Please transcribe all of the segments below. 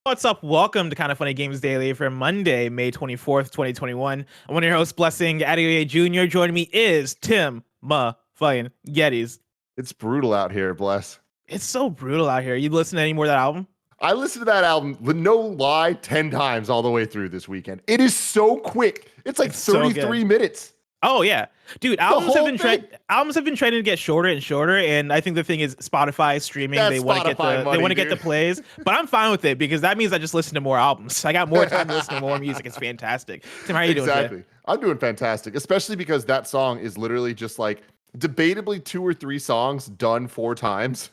What's up? Welcome to Kinda Funny Games Daily for Monday, May 24th, 2021. I'm one of your hosts, Blessing Adeoye Jr. Joining me is Tim fucking Gettys. It's brutal out here, Bless. It's so brutal out here. You listen to any more of that album? I listened to that album, no lie, 10 times all the way through this weekend. It is so quick. It's like 33 minutes. Oh yeah, dude. Albums have been trying to get shorter and shorter, and I think the thing is Spotify streaming. They want to get the plays, but I'm fine with it because that means I just listen to more albums. I got more time to listen to more music. It's fantastic. Tim, how are you doing today? I'm doing fantastic, especially because that song is literally just like debatably 2 or 3 songs done 4 times.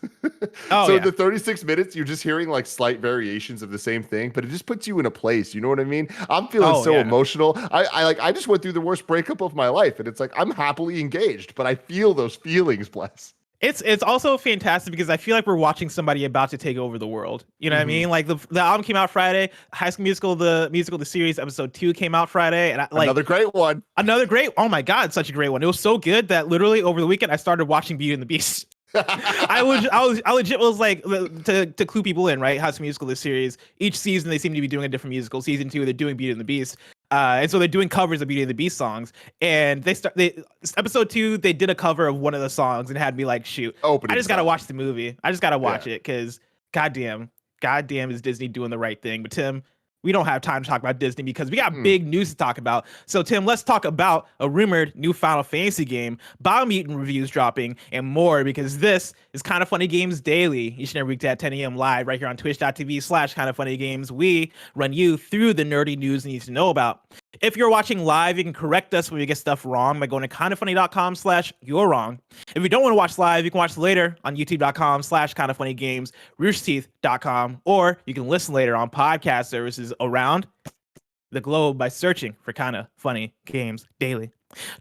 So the 36 minutes, you're just hearing like slight variations of the same thing, but it just puts you in a place. You know what I mean? I'm feeling emotional. I just went through the worst breakup of my life, and it's like I'm happily engaged, but I feel those feelings, Bless. It's also fantastic because I feel like we're watching somebody about to take over the world. You know what I mean? Like the album came out Friday. High School Musical, the series episode 2 came out Friday, and another great one. Oh my god, such a great one! It was so good that literally over the weekend I started watching Beauty and the Beast. I legit was like, to clue people in, right? High School Musical, the series. Each season they seem to be doing a different musical. Season 2 they're doing Beauty and the Beast. And so they're doing covers of Beauty and the Beast songs. And episode 2, they did a cover of one of the songs and had me like, shoot, I just gotta watch the movie. I just gotta watch it because goddamn is Disney doing the right thing. But Tim, we don't have time to talk about Disney because we got big news to talk about. So Tim, let's talk about a rumored new Final Fantasy game, Biomutant reviews dropping, and more, because this is Kinda Funny Games Daily, each and every weekday at 10 a.m. live right here on twitch.tv/kindafunnygames. We run you through the nerdy news you need to know about. If you're watching live, you can correct us when we get stuff wrong by going to kindafunny.com/you're wrong. If you don't want to watch live, you can watch later on youtube.com/kindafunnygames, roosterteeth.com, or you can listen later on podcast services around the globe by searching for Kinda Funny Games Daily.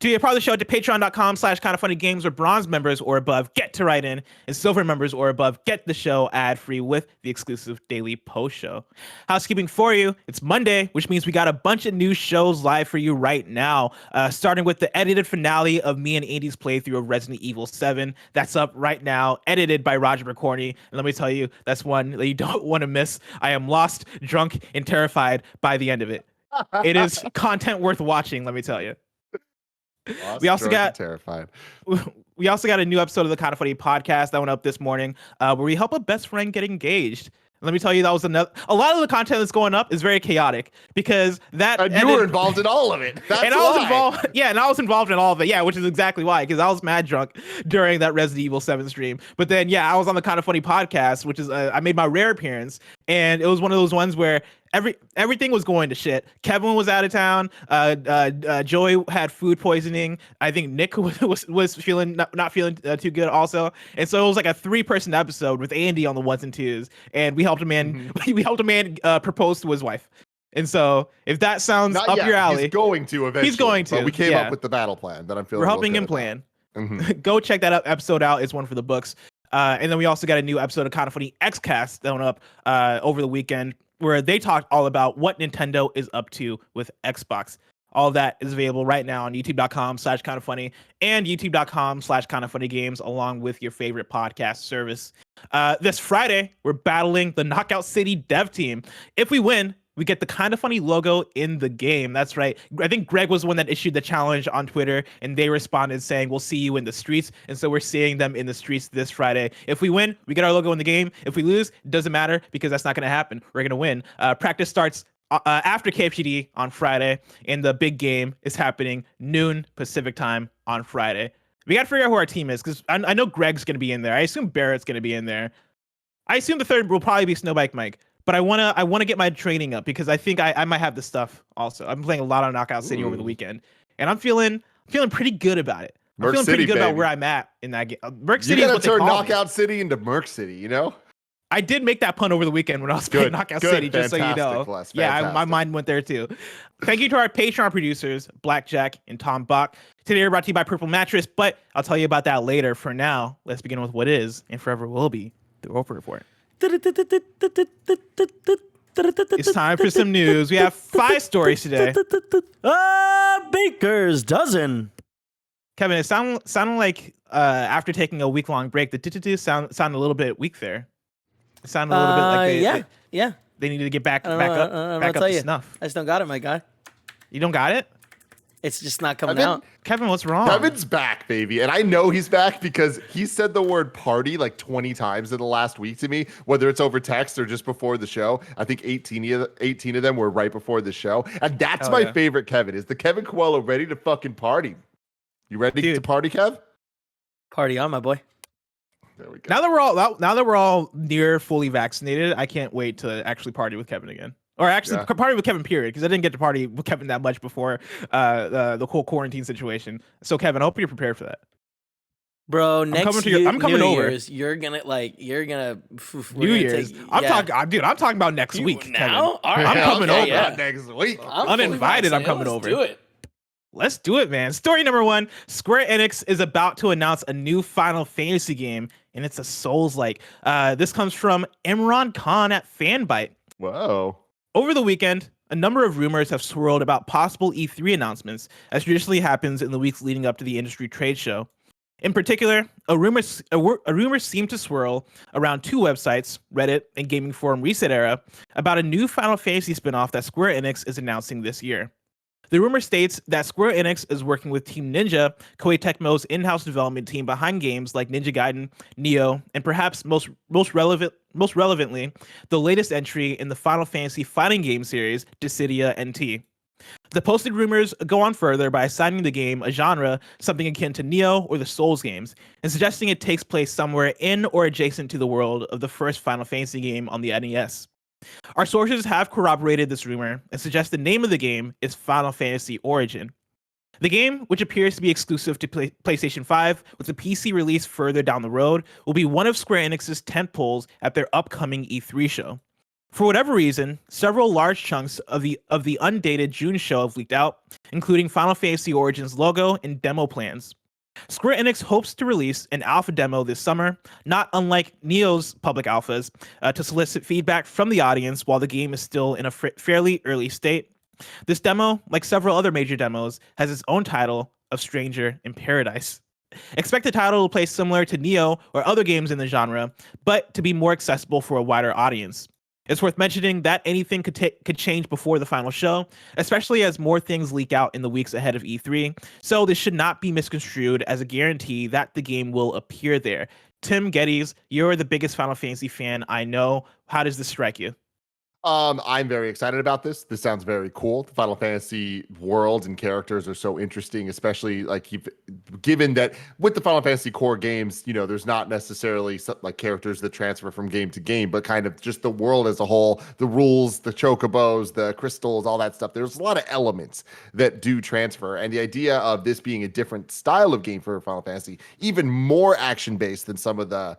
To be a part of the show, to patreon.com/kindafunnygames, where bronze members or above get to write in, and silver members or above get the show ad-free with the exclusive daily post show. Housekeeping for you, it's Monday, which means we got a bunch of new shows live for you right now, starting with the edited finale of me and Andy's playthrough of Resident Evil 7. That's up right now, edited by Roger Pokorny, and let me tell you, that's one that you don't want to miss. I am lost, drunk, and terrified by the end of it. It is content worth watching, let me tell you. We also got terrified. We also got a new episode of the Kinda Funny podcast that went up this morning, where we help a best friend get engaged. And let me tell you, that was a lot of the content that's going up is very chaotic because you were involved in all of it. And I was involved in all of it. Yeah, which is exactly why, because I was mad drunk during that Resident Evil 7 stream. But then I was on the Kinda Funny podcast, which is I made my rare appearance, and it was one of those ones where everything was going to shit. Kevin was out of town. Joey had food poisoning. I think Nick was feeling not feeling too good also. And so it was like a 3-person episode with Andy on the ones and twos, and we helped a man. We helped a man propose to his wife. And so if that sounds up your alley, he's going to eventually. He's going to. But we came up with the battle plan that I'm feeling. We're helping him plan. Go check that episode out. It's one for the books. And then we also got a new episode of Kinda Funny Xcast that went up over the weekend, where they talked all about what Nintendo is up to with Xbox. All of that is available right now on youtube.com/kindafunny and youtube.com/kindafunnygames, along with your favorite podcast service. This Friday, we're battling the Knockout City dev team. If we win, we get the Kinda Funny logo in the game. That's right. I think Greg was the one that issued the challenge on Twitter, and they responded saying, we'll see you in the streets. And so we're seeing them in the streets this Friday. If we win, we get our logo in the game. If we lose, it doesn't matter because that's not going to happen. We're going to win. Practice starts after KFGD on Friday, and the big game is happening noon Pacific time on Friday. We got to figure out who our team is, because I know Greg's going to be in there. I assume Barrett's going to be in there. I assume the third will probably be Snowbike Mike. But I wanna get my training up because I think I might have the stuff also. I'm playing a lot on Knockout City over the weekend, and I'm feeling pretty good about it. I'm feeling pretty good about where I'm at in that game. Merc City. You gotta turn Knockout City into Merc City, you know? I did make that pun over the weekend when I was playing Knockout City, just so you know. My mind went there too. Thank you to our Patreon producers, Blackjack and Tom Bach. Today we're brought to you by Purple Mattress, but I'll tell you about that later. For now, let's begin with what is and forever will be the Roper Report. It's time for some news. We have 5 stories today. Baker's dozen. Kevin, it sounded like after taking a week-long break, the sound a little bit weak there. It sounded a little bit like They need to get back I'm up gonna to snuff. I just don't got it, my guy. You don't got it? It's just not coming out. Kevin, what's wrong? Kevin's back, baby. And I know he's back because he said the word party like 20 times in the last week to me, whether it's over text or just before the show. I think 18 of them were right before the show. And that's my favorite Kevin, is the Kevin Coelho ready to fucking party. You ready to party, Kev? Party on, my boy. There we go. Now that we're all near fully vaccinated, I can't wait to actually party with Kevin again. Or actually party with Kevin, period, because I didn't get to party with Kevin that much before the whole quarantine situation. So Kevin, I hope you're prepared for that. Bro, next year, I'm coming over. You're gonna New Year's. I'm talking about next week. Now? Kevin. All right, I'm coming over next week. Uninvited. I'm coming over. Let's do it, man. Story number 1: Square Enix is about to announce a new Final Fantasy game, and it's a Soulslike. This comes from Imran Khan at Fanbyte. Whoa. Over the weekend, a number of rumors have swirled about possible E3 announcements, as traditionally happens in the weeks leading up to the industry trade show. In particular, a rumor seemed to swirl around 2 websites, Reddit and gaming forum Reset Era, about a new Final Fantasy spinoff that Square Enix is announcing this year. The rumor states that Square Enix is working with Team Ninja, Koei Tecmo's in-house development team behind games like Ninja Gaiden, Nioh, and perhaps most relevantly, the latest entry in the Final Fantasy fighting game series, Dissidia NT. The posted rumors go on further by assigning the game a genre, something akin to Nioh or the Souls games, and suggesting it takes place somewhere in or adjacent to the world of the first Final Fantasy game on the NES. Our sources have corroborated this rumor and suggest the name of the game is Final Fantasy Origin. The game, which appears to be exclusive to PlayStation 5 with a PC release further down the road, will be one of Square Enix's tentpoles at their upcoming E3 show. For whatever reason, several large chunks of the undated June show have leaked out, including Final Fantasy Origin's logo and demo plans. Square Enix hopes to release an alpha demo this summer, not unlike Nioh's public alphas, to solicit feedback from the audience while the game is still in a fairly early state. This demo, like several other major demos, has its own title of Stranger in Paradise. Expect the title to play similar to Nioh or other games in the genre, but to be more accessible for a wider audience. It's worth mentioning that anything could change before the final show, especially as more things leak out in the weeks ahead of E3, so this should not be misconstrued as a guarantee that the game will appear there. Tim Geddes, you're the biggest Final Fantasy fan I know. How does this strike you? I'm very excited about this. This sounds very cool. The Final Fantasy worlds and characters are so interesting, especially given that with the Final Fantasy core games, there's not necessarily like characters that transfer from game to game, but kind of just the world as a whole, the rules, the chocobos, the crystals, all that stuff. There's a lot of elements that do transfer. And the idea of this being a different style of game for Final Fantasy, even more action-based than some of the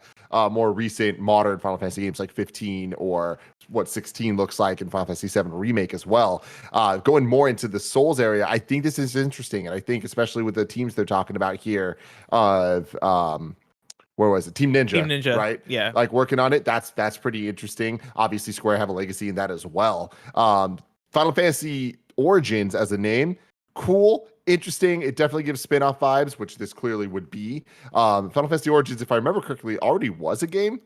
more recent modern Final Fantasy games like 15 or what 16 looks like in Final Fantasy 7 Remake as well. Going more into the Souls area, I think this is interesting. And I think especially with the teams they're talking about here of where was it? Team Ninja, right? Yeah. Like working on it. That's pretty interesting. Obviously, Square have a legacy in that as well. Final Fantasy Origins as a name, cool, interesting. It definitely gives spin-off vibes, which this clearly would be. Final Fantasy Origins, if I remember correctly, already was a game.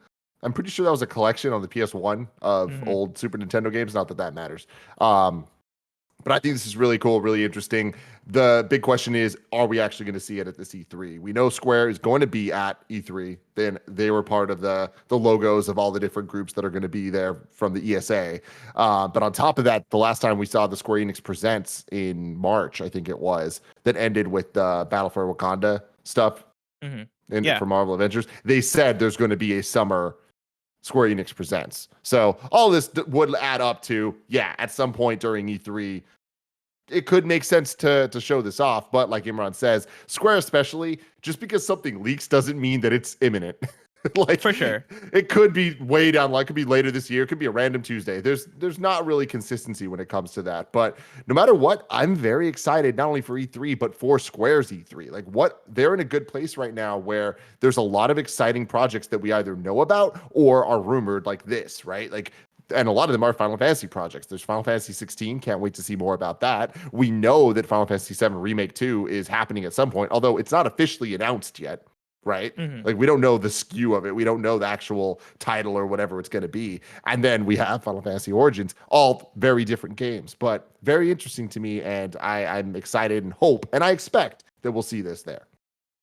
I'm pretty sure that was a collection on the PS1 of old Super Nintendo games. Not that matters. But I think this is really cool, really interesting. The big question is, are we actually going to see it at this E3? We know Square is going to be at E3. Then they were part of the logos of all the different groups that are going to be there from the ESA. But on top of that, the last time we saw the Square Enix Presents in March, I think it was, that ended with the Battle for Wakanda stuff for Marvel Adventures. They said there's going to be a summer Square Enix Presents. So all this would add up to, at some point during E3, it could make sense to show this off. But like Imran says, Square especially, just because something leaks doesn't mean that it's imminent. Like for sure, it could be way down. Like it could be later this year. It could be a random Tuesday. There's not really consistency when it comes to that. But no matter what, I'm very excited not only for E3 but for Square's E3. Like they're in a good place right now where there's a lot of exciting projects that we either know about or are rumored like this, right? Like. And a lot of them are Final Fantasy projects. There's Final Fantasy 16. Can't wait to see more about that. We know that Final Fantasy 7 Remake 2 is happening at some point, although it's not officially announced yet. right? Like we don't know the SKU of it. We don't know the actual title or whatever it's going to be. And then we have Final Fantasy Origins, all very different games, but very interesting to me. And I'm excited and hope, and I expect that we'll see this there.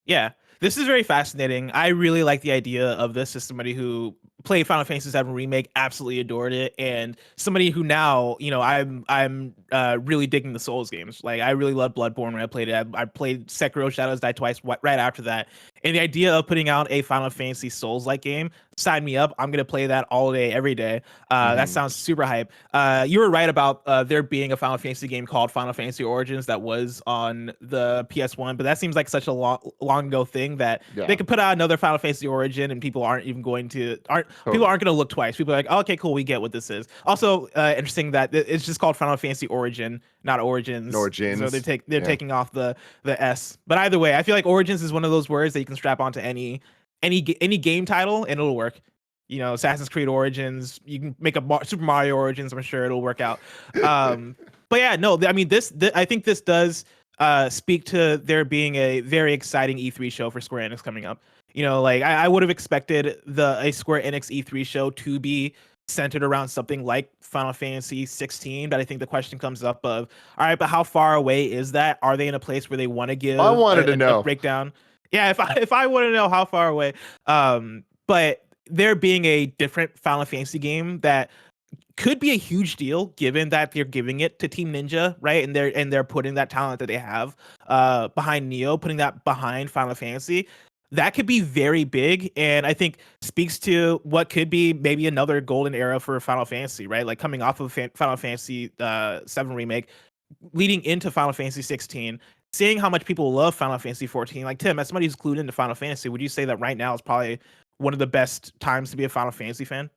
Yeah, this is very fascinating. I really like the idea of this as somebody who played Final Fantasy VII Remake, absolutely adored it, and somebody who now, I'm really digging the Souls games. Like, I really loved Bloodborne when I played it. I played Sekiro Shadows Die Twice right after that, and the idea of putting out a Final Fantasy Souls-like game, sign me up. I'm gonna play that all day, every day. That sounds super hype. You were right about there being a Final Fantasy game called Final Fantasy Origins that was on the PS1, but that seems like such a long ago thing that they could put out another Final Fantasy Origin and people aren't even going to people aren't going to look twice. People are like, oh, okay, cool, we get what this is. Also, interesting that it's just called Final Fantasy Origin, not Origins. Origins. So they're taking off the S. But either way, I feel like Origins is one of those words that you can strap onto any game title and it'll work. Assassin's Creed Origins, you can make a Super Mario Origins, I'm sure it'll work out. But yeah, no, I mean, I think this does speak to there being a very exciting E3 show for Square Enix coming up. Like I would have expected a Square Enix E3 show to be centered around something like Final Fantasy 16, but I think the question comes up of, all right, but how far away is that? Are they in a place where they want to give a breakdown? Yeah, if I want to know how far away, but there being a different Final Fantasy game that could be a huge deal given that they're giving it to Team Ninja, right? And they're putting that talent that they have behind Neo, putting that behind Final Fantasy. That could be very big, and I think speaks to what could be maybe another golden era for Final Fantasy, right? Like coming off of Final Fantasy 7 Remake, leading into Final Fantasy 16, seeing how much people love Final Fantasy 14. Like, Tim, as somebody who's clued into Final Fantasy, would you say that right now is probably one of the best times to be a Final Fantasy fan?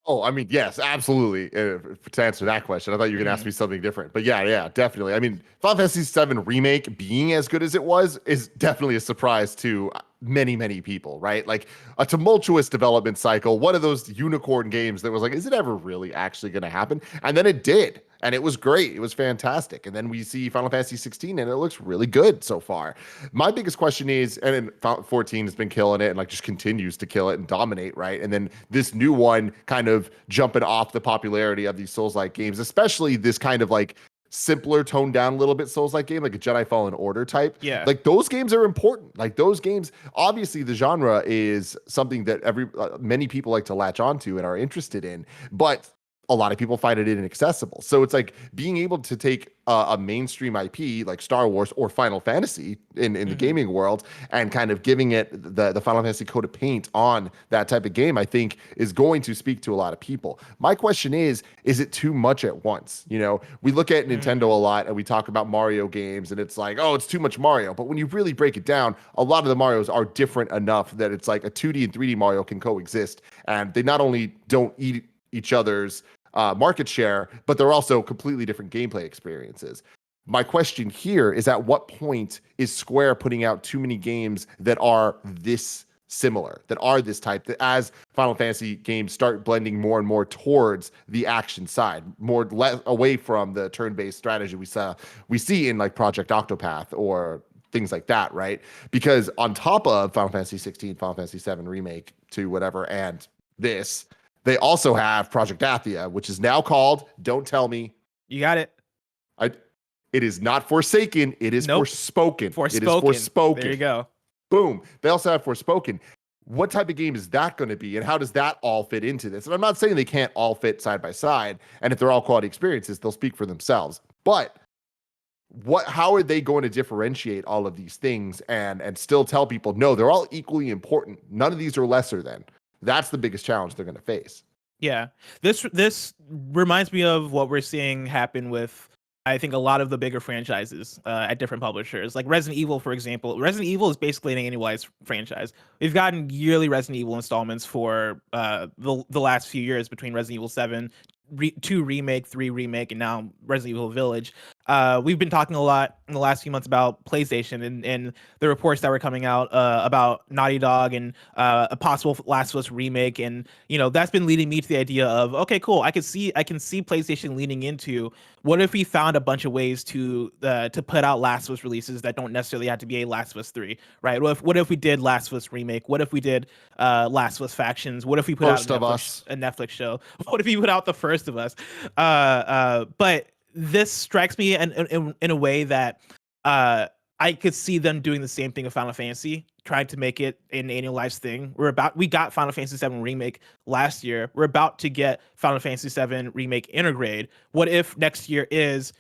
Oh, I mean, yes, absolutely. To answer that question, I thought you were going to ask me something different. But yeah, definitely. I mean, Final Fantasy VII Remake being as good as it was is definitely a surprise to many, many people, right? Like a tumultuous development cycle, one of those unicorn games that was like, is it ever really actually going to happen? And then it did. And it was great. It was fantastic. And then we see Final Fantasy 16 and it looks really good so far. My biggest question is, and then 14 has been killing it and like just continues to kill it and dominate, right? And then this new one kind of jumping off the popularity of these Souls-like games, especially this kind of like simpler, toned down a little bit Souls-like game, like a Jedi Fallen Order type. Yeah. Like those games are important. Like those games, obviously the genre is something that many people like to latch onto and are interested in, but a lot of people find it inaccessible. So it's like being able to take a mainstream IP like Star Wars or Final Fantasy in the gaming world and kind of giving it the Final Fantasy coat of paint on that type of game, I think is going to speak to a lot of people. My question is it too much at once? We look at Nintendo a lot and we talk about Mario games and it's like, oh, it's too much Mario. But when you really break it down, a lot of the Marios are different enough that it's like a 2D and 3D Mario can coexist. And they not only don't eat each other's market share, but they're also completely different gameplay experiences. My question here is, at what point is Square putting out too many games that are this similar, that are this type, that as Final Fantasy games start blending more and more towards the action side, away from the turn-based strategy we see in like Project Octopath or things like that, right? Because on top of Final Fantasy 16, Final Fantasy 7 Remake to whatever, and this, they also have Project Athia, which is now called, don't tell me. You got it. It is not Forsaken. It is Forspoken. It is Forspoken. There you go. Boom. They also have Forspoken. What type of game is that going to be? And how does that all fit into this? And I'm not saying they can't all fit side by side. And if they're all quality experiences, they'll speak for themselves. But how are they going to differentiate all of these things and still tell people, no, they're all equally important. None of these are lesser than. That's the biggest challenge they're going to face. Yeah. This reminds me of what we're seeing happen with, I think, a lot of the bigger franchises at different publishers. Like Resident Evil, for example. Resident Evil is basically an annualized franchise. We've gotten yearly Resident Evil installments for the last few years between Resident Evil 7, 2 Remake, 3 Remake, and now Resident Evil Village. we've been talking a lot in the last few months about PlayStation and the reports that were coming out about Naughty Dog and a possible Last of Us remake, and that's been leading me to the idea of, okay, cool, I can see PlayStation leaning into, what if we found a bunch of ways to put out Last of Us releases that don't necessarily have to be a Last of Us 3, right? What if we did Last of Us remake? What if we did Last of Us Factions? What if we put out a Netflix show? What if we put out The First of Us? But this strikes me in a way that I could see them doing the same thing with Final Fantasy, trying to make it an annualized thing. We got Final Fantasy 7 remake last year. We're about to get Final Fantasy 7 remake Intergrade. What if next year is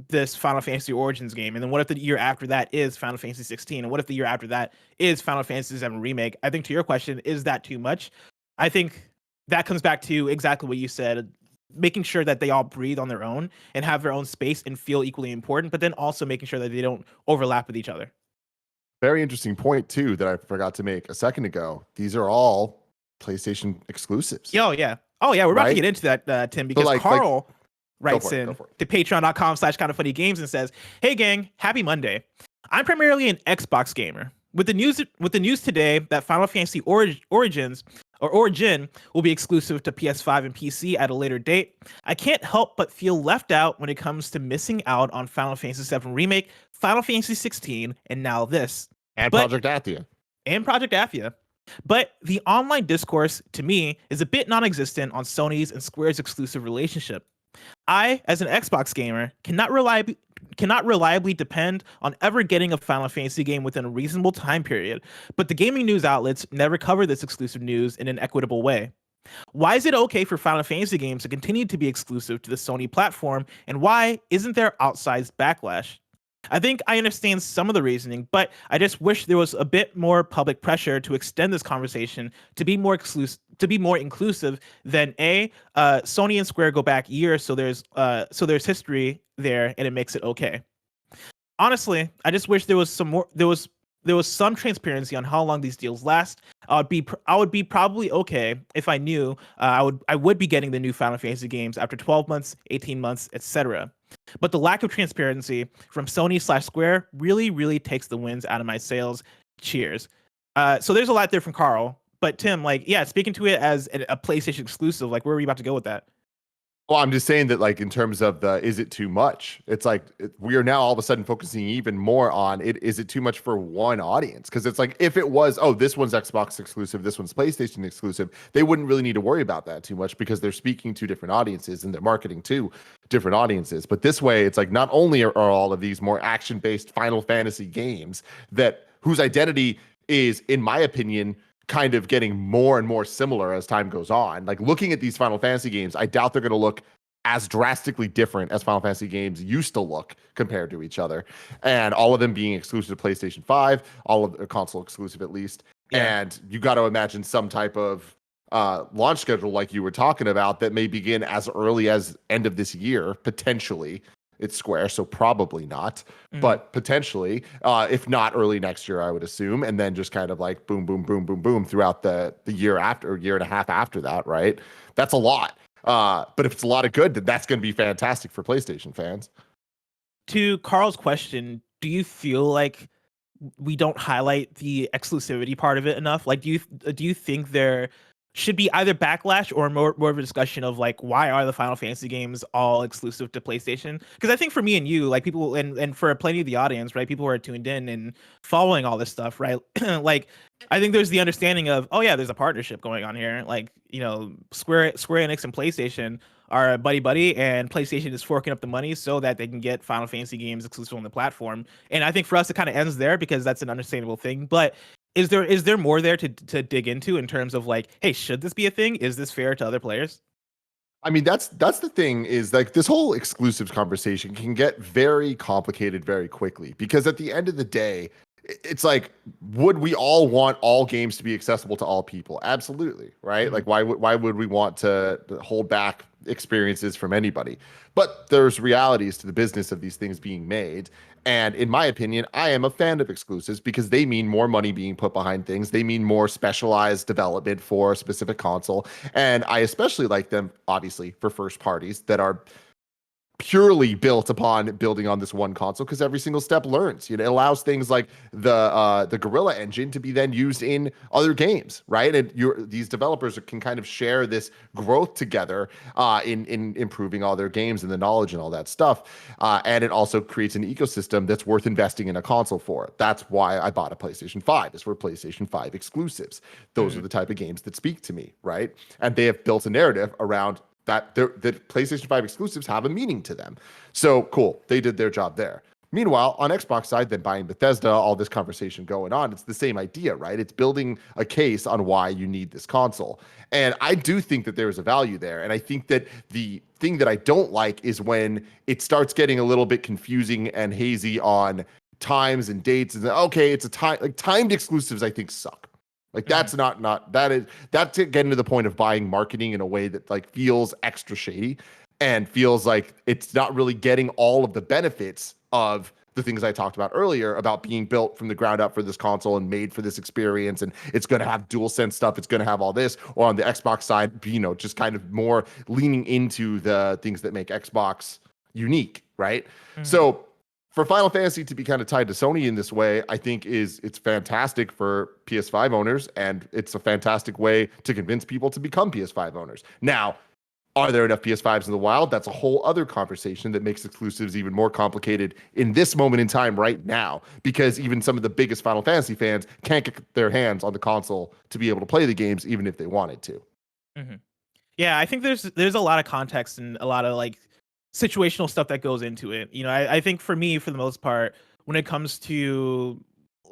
this Final Fantasy Origins game, and then what if the year after that is Final Fantasy 16, and what if the year after that is Final Fantasy 7 remake? I think, to your question, is that too much? I think that comes back to exactly what you said, making sure that they all breathe on their own and have their own space and feel equally important, but then also making sure that they don't overlap with each other. Very interesting point too that I forgot to make a second ago. These are all PlayStation exclusives. Oh yeah. We're about to get into that, Tim, because Karl writes in to patreon.com/kindafunnygames and says, "Hey gang, happy Monday. I'm primarily an Xbox gamer. With the news today that Final Fantasy Origin will be exclusive to PS5 and PC at a later date, I can't help but feel left out when it comes to missing out on Final Fantasy 7 Remake, Final Fantasy 16, and now this. Project Athia. But the online discourse, to me, is a bit non-existent on Sony's and Square's exclusive relationship. I, as an Xbox gamer, cannot reliably depend on ever getting a Final Fantasy game within a reasonable time period, but the gaming news outlets never cover this exclusive news in an equitable way. Why is it okay for Final Fantasy games to continue to be exclusive to the Sony platform, and why isn't there outsized backlash? I think I understand some of the reasoning, but I just wish there was a bit more public pressure to extend this conversation to be more inclusive than Sony and Square go back years, so there's history there and it makes it okay. Honestly, I just wish there was some transparency on how long these deals last. I would be probably okay if I knew I would be getting the new Final Fantasy games after 12 months, 18 months, etc. But the lack of transparency from Sony/Square really, really takes the wins out of my sails. Cheers. So there's a lot there from Karl. But Tim, speaking to it as a PlayStation exclusive, where are you about to go with that? Well, I'm just saying that, in terms of is it too much? It's we are now all of a sudden focusing even more on it. Is it too much for one audience? Because it's if it was, this one's Xbox exclusive, this one's PlayStation exclusive, they wouldn't really need to worry about that too much because they're speaking to different audiences and they're marketing to different audiences. But this way, it's not only are all of these more action-based Final Fantasy games whose identity is, in my opinion, kind of getting more and more similar as time goes on. Looking at these Final Fantasy games, I doubt they're going to look as drastically different as Final Fantasy games used to look compared to each other. And all of them being exclusive to PlayStation 5, all of their console exclusive at least. Yeah. And you got to imagine some type of launch schedule like you were talking about that may begin as early as end of this year, potentially. It's Square, so probably not, but potentially, if not early next year, I would assume, and then just kind of boom, boom, boom, boom, boom throughout the year after, year and a half after that, right? That's a lot. But if it's a lot of good, then that's going to be fantastic for PlayStation fans. To Karl's question, do you feel like we don't highlight the exclusivity part of it enough? Do you think there should be either backlash or more of a discussion of why are the Final Fantasy games all exclusive to PlayStation? Because I think for me and you, people and for plenty of the audience, right, people who are tuned in and following all this stuff, right, I think there's the understanding of, there's a partnership going on here. Square Enix and PlayStation are buddy, and PlayStation is forking up the money so that they can get Final Fantasy games exclusive on the platform. And I think for us, it kind of ends there because that's an understandable thing. But is there more there to dig into in terms of hey, should this be a thing? Is this fair to other players? I mean, that's the thing is this whole exclusives conversation can get very complicated very quickly because at the end of the day, it's would we all want all games to be accessible to all people? Absolutely, right? Mm-hmm. Why would we want to hold back experiences from anybody? But there's realities to the business of these things being made. And in my opinion, I am a fan of exclusives because they mean more money being put behind things. They mean more specialized development for a specific console. And I especially like them, obviously, for first parties that are purely built upon building on this one console because every single step learns. It allows things like the Guerrilla engine to be then used in other games, right? And these developers can kind of share this growth together in improving all their games and the knowledge and all that stuff. And it also creates an ecosystem that's worth investing in a console for. That's why I bought a PlayStation 5. It's for PlayStation 5 exclusives. Those are the type of games that speak to me, right? And they have built a narrative around that the PlayStation 5 exclusives have a meaning to them. So cool. They did their job there. Meanwhile, on Xbox side, then buying Bethesda, all this conversation going on, it's the same idea, right? It's building a case on why you need this console. And I do think that there is a value there. And I think that the thing that I don't like is when it starts getting a little bit confusing and hazy on times and dates. And okay, it's a time, like timed exclusives, I think suck. Like that's that's getting to the point of buying marketing in a way that like feels extra shady and feels like it's not really getting all of the benefits of the things I talked about earlier about being built from the ground up for this console and made for this experience. And it's going to have DualSense stuff. It's going to have all this. Or on the Xbox side, just kind of more leaning into the things that make Xbox unique, right? So for Final Fantasy to be kind of tied to Sony in this way, I think it's fantastic for PS5 owners, and it's a fantastic way to convince people to become PS5 owners. Now, are there enough PS5s in the wild? That's a whole other conversation that makes exclusives even more complicated in this moment in time right now, because even some of the biggest Final Fantasy fans can't get their hands on the console to be able to play the games, even if they wanted to. Yeah, I think there's a lot of context and a lot of like situational stuff that goes into it. I think for me, for the most part, when it comes to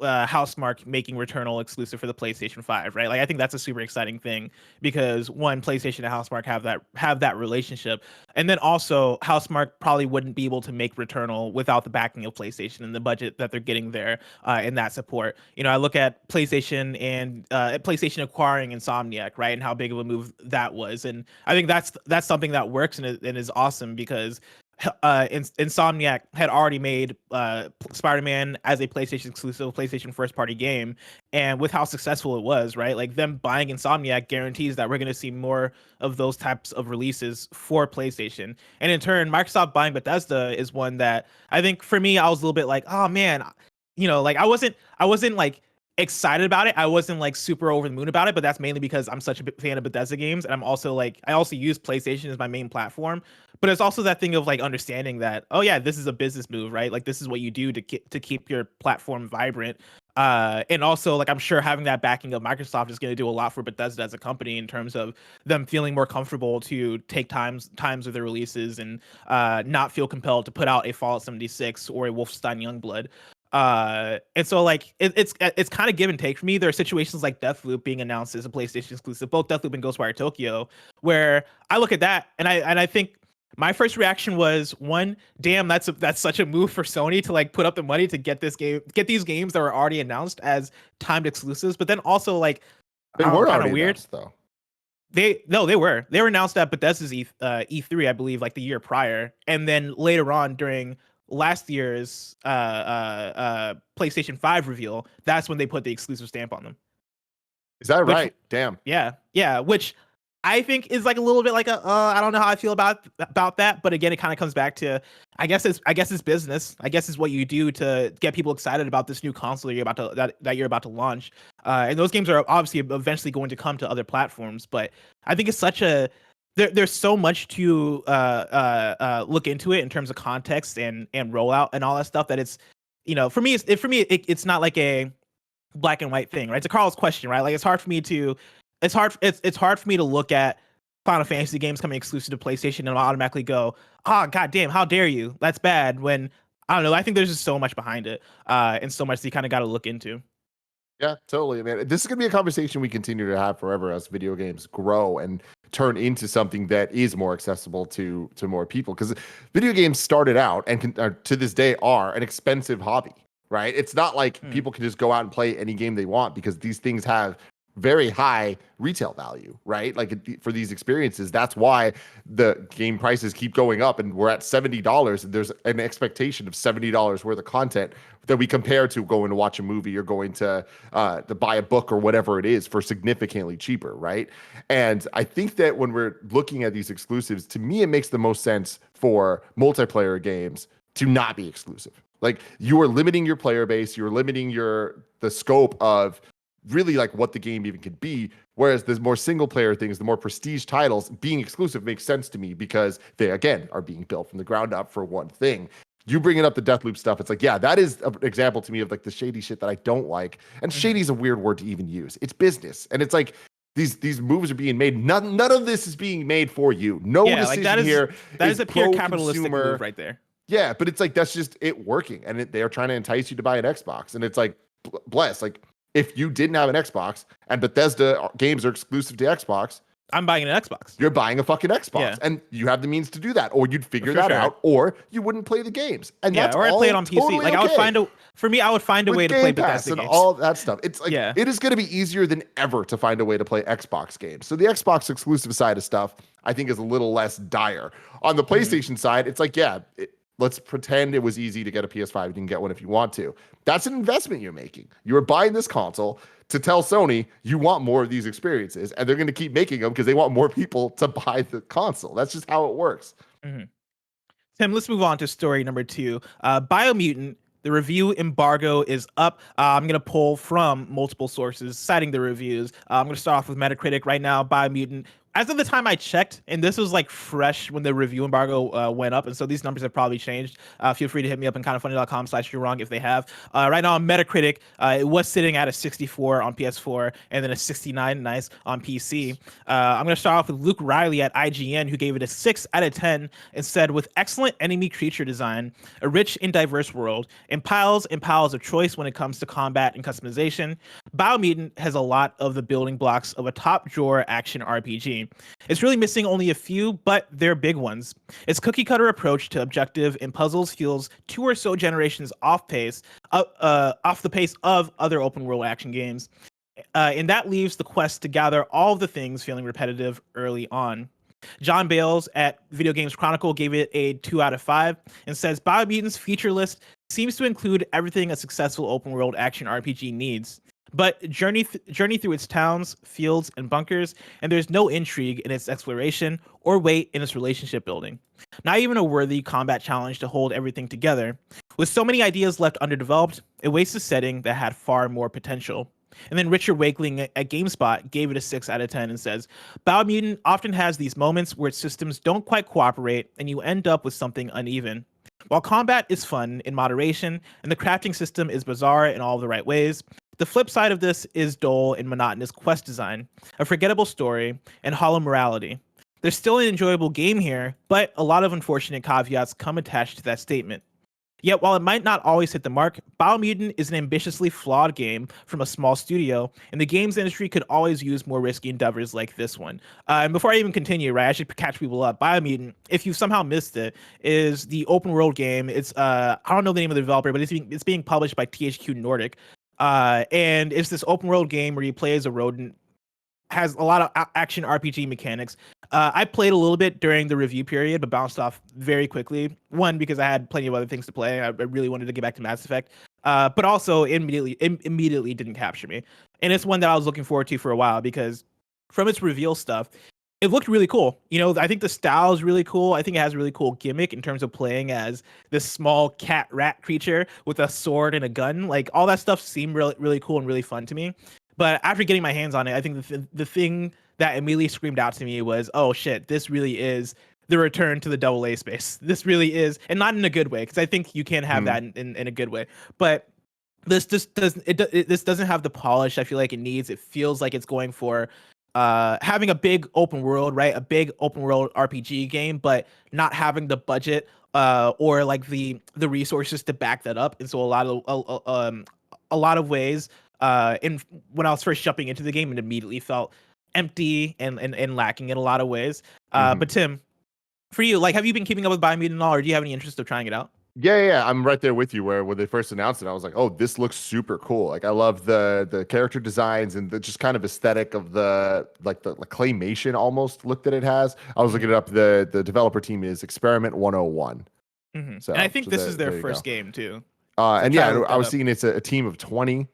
Housemarque making Returnal exclusive for the PlayStation 5, right? Like I think that's a super exciting thing because one, PlayStation and Housemarque have that relationship, and then also Housemarque probably wouldn't be able to make Returnal without the backing of PlayStation and the budget that they're getting there in that support. I look at PlayStation and PlayStation acquiring Insomniac, right, and how big of a move that was, and I think that's something that works and is awesome because Insomniac had already made Spider-Man as a PlayStation exclusive, PlayStation first party game, and with how successful it was, right? Like them buying Insomniac guarantees that we're going to see more of those types of releases for PlayStation. And in turn, Microsoft buying Bethesda is one that I think for me, I was a little bit like, oh man, like I wasn't like excited about it. I wasn't like super over the moon about it, but that's mainly because I'm such a big fan of Bethesda games, and I also use PlayStation as my main platform. But it's also that thing of like understanding that, oh yeah, this is a business move, right? Like this is what you do to keep your platform vibrant. And also like I'm sure having that backing of Microsoft is going to do a lot for Bethesda as a company in terms of them feeling more comfortable to take times of their releases and not feel compelled to put out a Fallout 76 or a Wolfenstein Youngblood. And so like it's kind of give and take for me. There are situations like Deathloop being announced as a PlayStation exclusive, both Deathloop and Ghostwire Tokyo, where I look at that and I think my first reaction was, one, damn, that's such a move for Sony to like put up the money to get these games that were already announced as timed exclusives. But then also like they were kind of weird announced, though. They were announced at Bethesda's E3, I believe, like the year prior, and then later on during last year's PlayStation 5 reveal, that's when they put the exclusive stamp on them. Is that right? Damn. Yeah, which I think is like a little bit like I don't know how I feel about that, but again, it kind of comes back to I guess it's business. I guess it's what you do to get people excited about this new console you're about to launch. And those games are obviously eventually going to come to other platforms, but I think it's such a there's so much to look into it in terms of context and rollout and all that stuff that it's for me it's not like a black and white thing, right? It's a Karl's question, right? Like it's hard for me to look at Final Fantasy games coming exclusive to PlayStation and automatically go, god damn, how dare you? That's bad. When I don't know, I think there's just so much behind it, and so much that you kind of got to look into. Yeah, totally, man. This is gonna be a conversation we continue to have forever as video games grow and turn into something that is more accessible to more people. Because video games started out and to this day are an expensive hobby, right? It's not like people can just go out and play any game they want because these things have very high retail value, right? Like for these experiences, that's why the game prices keep going up, and we're at $70, and there's an expectation of $70 worth of content that we compare to going to watch a movie or going to buy a book or whatever it is for significantly cheaper, right? And I think that when we're looking at these exclusives, to me, it makes the most sense for multiplayer games to not be exclusive. Like, you are limiting your player base, you're limiting the scope of really like what the game even could be. Whereas the more single player things, the more prestige titles, being exclusive makes sense to me because they, again, are being built from the ground up for one thing. You bringing up the Deathloop stuff, it's like, yeah, that is an example to me of like the shady shit that I don't like. And shady is a weird word to even use. It's business. And it's like, these moves are being made. None of this is being made for you. No decision here. That is a pure capitalistic move right there. Yeah, but it's like, that's just it working. And they're trying to entice you to buy an Xbox. And it's like, bless, like, if you didn't have an Xbox and Bethesda games are exclusive to Xbox, I'm buying an Xbox. You're buying a fucking Xbox, and you have the means to do that, or you'd figure that out, or you wouldn't play the games. And that's or I'd play it on totally PC. Like, I would find a way to play Bethesda and games. all that stuff. It's like it is going to be easier than ever to find a way to play Xbox games. So the Xbox exclusive side of stuff, I think, is a little less dire. On the PlayStation side, it's like, let's pretend it was easy to get a PS5. You can get one if you want to. That's an investment you're making. You're buying this console to tell Sony you want more of these experiences, and they're going to keep making them because they want more people to buy the console. That's just how it works. Tim, let's move on to story number 2. Biomutant, the review embargo is up. I'm going to pull from multiple sources citing the reviews. I'm going to start off with Metacritic right now. Biomutant, as of the time I checked, and this was like fresh when the review embargo went up, and so these numbers have probably changed. Feel free to hit me up on kindafunny.com/you're-wrong if they have. Right now on Metacritic, it was sitting at a 64 on PS4 and then a 69 on PC. I'm going to start off with Luke Riley at IGN, who gave it a 6 out of 10 and said, with excellent enemy creature design, a rich and diverse world, and piles of choice when it comes to combat and customization, Biomutant has a lot of the building blocks of a top-drawer action RPG. It's really missing only a few, but they're big ones. Its cookie-cutter approach to objective and puzzles feels 2 or so generations off the pace of other open-world action games, and that leaves the quest to gather all of the things feeling repetitive early on. John Bales at Video Games Chronicle gave it a 2 out of 5 and says Biomutant's feature list seems to include everything a successful open-world action RPG needs, but journey through its towns, fields, and bunkers, and there's no intrigue in its exploration or weight in its relationship building. Not even a worthy combat challenge to hold everything together. With so many ideas left underdeveloped, it wastes a setting that had far more potential. And then Richard Wakeling at GameSpot gave it a 6 out of 10 and says, Biomutant often has these moments where its systems don't quite cooperate and you end up with something uneven. While combat is fun in moderation and the crafting system is bizarre in all the right ways, the flip side of this is dull and monotonous quest design, a forgettable story, and hollow morality. There's still an enjoyable game here, but a lot of unfortunate caveats come attached to that statement. Yet while it might not always hit the mark, Biomutant is an ambitiously flawed game from a small studio, and the games industry could always use more risky endeavors like this one. And before I even continue, right, I should catch people up. Biomutant, if you somehow missed it, is the open world game. It's I don't know the name of the developer, but it's being published by THQ Nordic. And it's this open world game where you play as a rodent, has a lot of action RPG mechanics. I played a little bit during the review period, but bounced off very quickly. One, because I had plenty of other things to play. I really wanted to get back to Mass Effect. But also immediately didn't capture me. And it's one that I was looking forward to for a while because from its reveal stuff, it looked really cool. You know, I think the style is really cool. I think it has a really cool gimmick in terms of playing as this small cat rat creature with a sword and a gun. Like, all that stuff seemed really, really cool and really fun to me. But after getting my hands on it, I think the thing that immediately screamed out to me was, oh shit, this really is the return to the AA space. This really is, and not in a good way, because I think you can have that in a good way. But this just doesn't have the polish I feel like it needs. It feels like it's going for having a big open world, right? A big open world RPG game, but not having the budget or like the resources to back that up. And so a lot of ways, when I was first jumping into the game, it immediately felt empty and lacking in a lot of ways. But Tim, for you, like, have you been keeping up with Biomutant at all, or do you have any interest of trying it out? Yeah. I'm right there with you. Where when they first announced it, I was like, "Oh, this looks super cool!" Like, I love the character designs and the just kind of aesthetic of the claymation almost look that it has. I was looking it up. The developer team is Experiment 101. And So, I think this is their there you first go. game too. And yeah, I was seeing it's a team of 20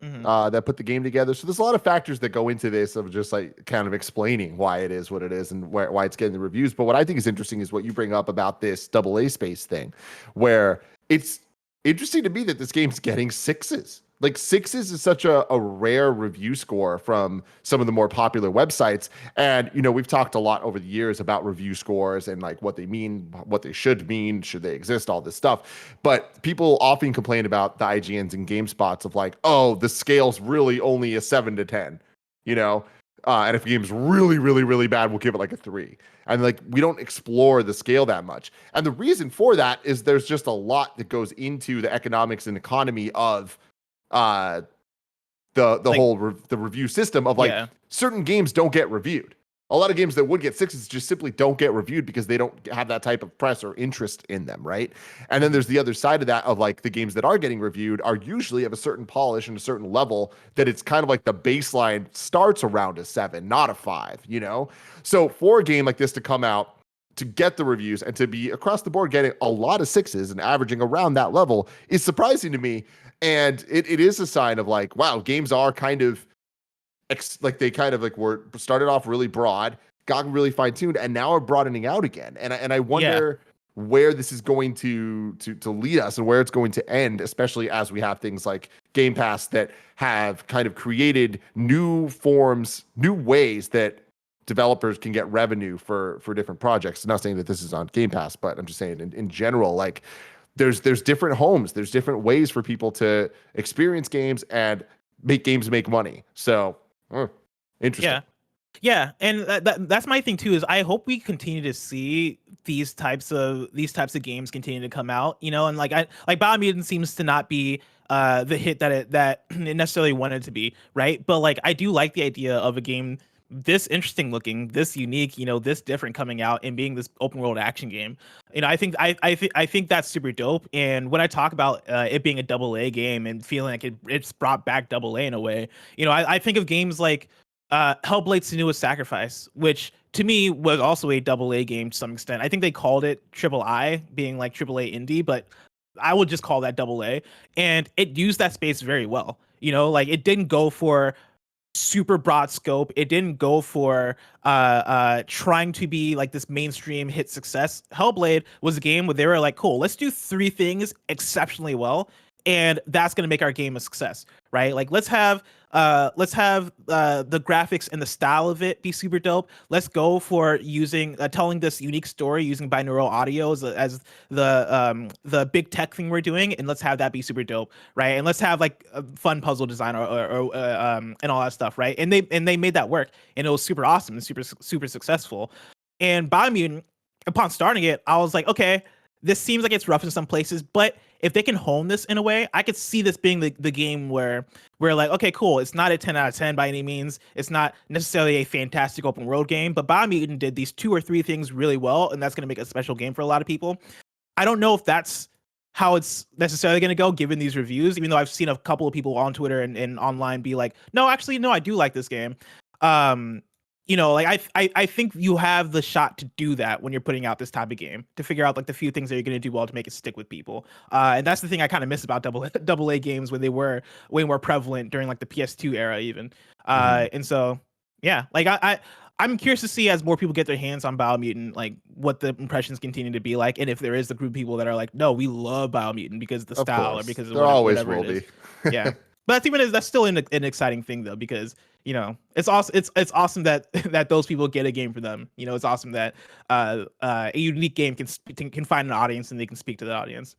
that put the game together. So there's a lot of factors that go into this of just like kind of explaining why it is what it is and why it's getting the reviews. But what I think is interesting is what you bring up about this AA space thing, where it's interesting to me that this game's getting sixes. Like, sixes is such a rare review score from some of the more popular websites. And, we've talked a lot over the years about review scores and like what they mean, what they should mean, should they exist, all this stuff. But people often complain about the IGNs and GameSpots of like, oh, the scale's really only a 7 to 10, and if a game's really, really, really bad, we'll give it like a 3. And like, we don't explore the scale that much. And the reason for that is there's just a lot that goes into the economics and economy of the like, whole the review system of like certain games don't get reviewed. A lot of games that would get 6s just simply don't get reviewed because they don't have that type of press or interest in them, right? And then there's the other side of that of like the games that are getting reviewed are usually of a certain polish and a certain level that it's kind of like the baseline starts around a 7, not a 5, So for a game like this to come out, to get the reviews and to be across the board getting a lot of 6s and averaging around that level is surprising to me. And it is a sign of like, wow, games are kind of they kind of like were started off really broad, got really fine tuned, and now are broadening out again. And I wonder where this is going to lead us and where it's going to end, especially as we have things like Game Pass that have kind of created new forms, new ways that developers can get revenue for different projects. I'm not saying that this is on Game Pass, but I'm just saying in general, like there's different homes, there's different ways for people to experience games and make games make money. So interesting. Yeah, and that's my thing too. Is I hope we continue to see these types of games continue to come out. And like Biomutant seems to not be the hit that it necessarily wanted to be, right? But like I do like the idea of a game this interesting looking, this unique, this different coming out and being this open world action game. I think that's super dope. And when I talk about it being a AA game and feeling like it's brought back AA in a way, I think of games like Hellblade: Senua's Sacrifice, which to me was also a AA game to some extent. I think they called it III, being like AAA indie, but I would just call that AA. And it used that space very well. Like it didn't go for super broad scope. It didn't go for trying to be like this mainstream hit success. Hellblade was a game where they were like, cool, let's do 3 things exceptionally well, and that's going to make our game a success, right? Like let's have the graphics and the style of it be super dope. Let's go for using telling this unique story using binaural audio as the big tech thing we're doing, and let's have that be super dope, right? And let's have like a fun puzzle design or and all that stuff, right? And they made that work, and it was super awesome and super successful. And Biomutant, upon starting it, I was like, okay, this seems like it's rough in some places, but if they can hone this in a way, I could see this being the game where we're like, okay, cool. It's not a 10 out of 10 by any means. It's not necessarily a fantastic open world game, but Biomutant did these 2 or 3 things really well, and that's going to make a special game for a lot of people. I don't know if that's how it's necessarily going to go given these reviews, even though I've seen a couple of people on Twitter and online be like, no, actually, no, I do like this game. Like I think you have the shot to do that when you're putting out this type of game, to figure out like the few things that you're going to do well to make it stick with people. And that's the thing I kind of miss about AA games when they were way more prevalent during like the PS2 era even. And so, yeah, like I'm curious to see as more people get their hands on Biomutant, like what the impressions continue to be like. And if there is the group of people that are like, no, we love Biomutant because of the style or because of whatever it is. Yeah. But that's still an exciting thing though, because it's awesome. It's awesome that those people get a game for them. It's awesome that a unique game can find an audience and they can speak to the audience.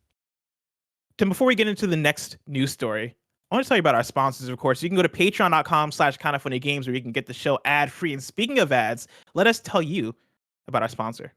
Tim, before we get into the next news story, I want to tell you about our sponsors. Of course, you can go to patreon.com/kindafunnygames where you can get the show ad free. And speaking of ads, let us tell you about our sponsor.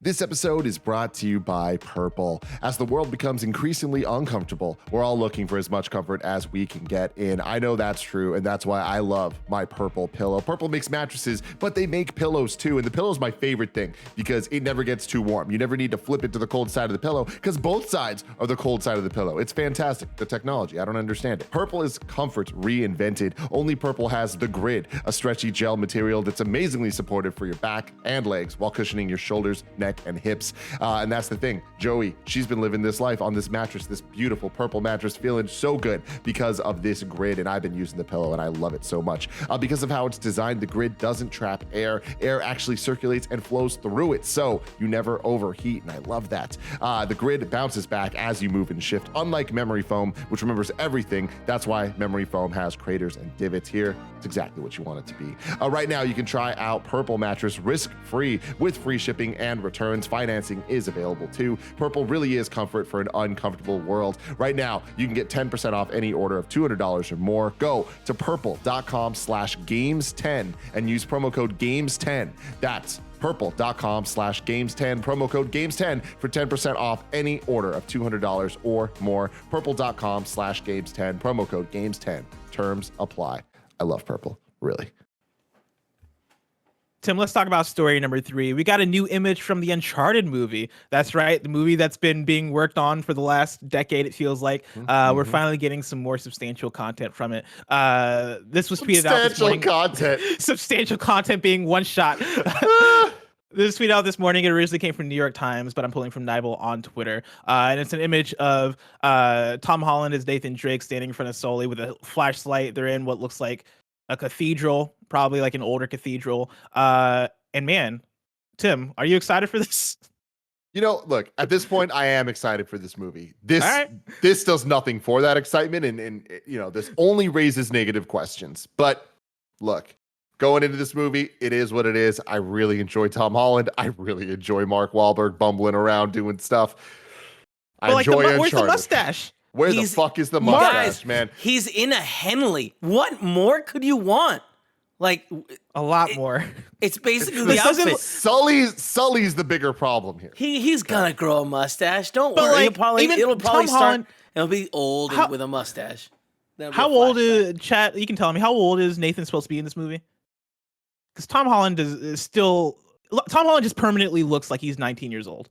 This episode is brought to you by Purple. As the world becomes increasingly uncomfortable, we're all looking for as much comfort as we can get in. I know that's true, and that's why I love my Purple pillow. Purple makes mattresses, but they make pillows too, and the pillow is my favorite thing because it never gets too warm. You never need to flip it to the cold side of the pillow because both sides are the cold side of the pillow. It's fantastic. The technology, I don't understand it. Purple is comfort reinvented. Only Purple has the Grid, a stretchy gel material that's amazingly supportive for your back and legs while cushioning your shoulders, neck, and hips. And that's the thing. Joey, she's been living this life on this mattress, this beautiful Purple mattress, feeling so good because of this Grid. And I've been using the pillow and I love it so much. Because of how it's designed, the Grid doesn't trap air. Air actually circulates and flows through it, so you never overheat. And I love that. The Grid bounces back as you move and shift, unlike memory foam, which remembers everything. That's why memory foam has craters and divots here. It's exactly what you want it to be. Right now, you can try out Purple mattress risk-free with free shipping and returns. Financing is available too. Purple really is comfort for an uncomfortable world. Right now, you can get 10% off any order of $200 or more. Go to purple.com/games10 and use promo code games10. That's purple.com/games10, promo code games10 for 10% off any order of $200 or more. Purple.com/games10, promo code games10. Terms apply. I love Purple, really. Tim, let's talk about story number 3. We got a new image from the Uncharted movie. That's right, the movie that's been being worked on for the last decade, it feels like. We're finally getting some more substantial content from it. This was tweeted out this morning. Substantial content being one shot. This tweet out this morning. It originally came from New York Times, but I'm pulling from Nibel on Twitter. And it's an image of Tom Holland as Nathan Drake standing in front of Sully with a flashlight. They're in what looks like a cathedral, probably like an older cathedral. And man, Tim, are you excited for this? You know, look, at this point, I am excited for this movie. This does nothing for that excitement. And you know, this only raises negative questions. But look, going into this movie, it is what it is. I really enjoy Tom Holland. I really enjoy Mark Wahlberg bumbling around doing stuff. I enjoy Uncharted. Where's the mustache? Where the fuck is the mustache, man? He's in a Henley. What more could you want? Like a lot more. It's basically the outfit. Sully's the bigger problem here. He's gonna grow a mustache. Don't worry. Like, it'll probably start. It'll be old with a mustache. How old is chat? You can tell me how old is Nathan supposed to be in this movie? Because Tom Holland is still. Tom Holland just permanently looks like he's 19 years old.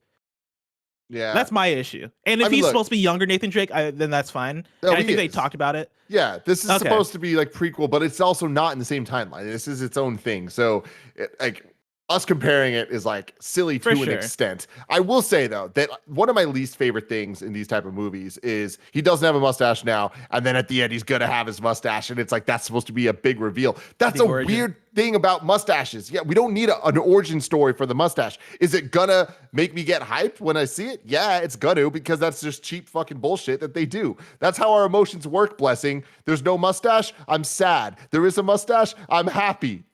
Yeah, that's my issue. And if he's supposed to be younger Nathan Drake, then that's fine. I think they talked about it. Yeah, this is supposed to be like prequel, but it's also not in the same timeline. This is its own thing. So, like us comparing it is like silly to an extent. I will say though that one of my least favorite things in these type of movies is he doesn't have a mustache now, and then at the end he's gonna have his mustache, and it's like that's supposed to be a big reveal. That's a weird thing about mustaches. Yeah, we don't need an origin story for the mustache. Is it gonna make me get hyped when I see it? Yeah, it's gonna, because that's just cheap fucking bullshit that they do. That's how our emotions work, Blessing. There's no mustache, I'm sad. There is a mustache, I'm happy.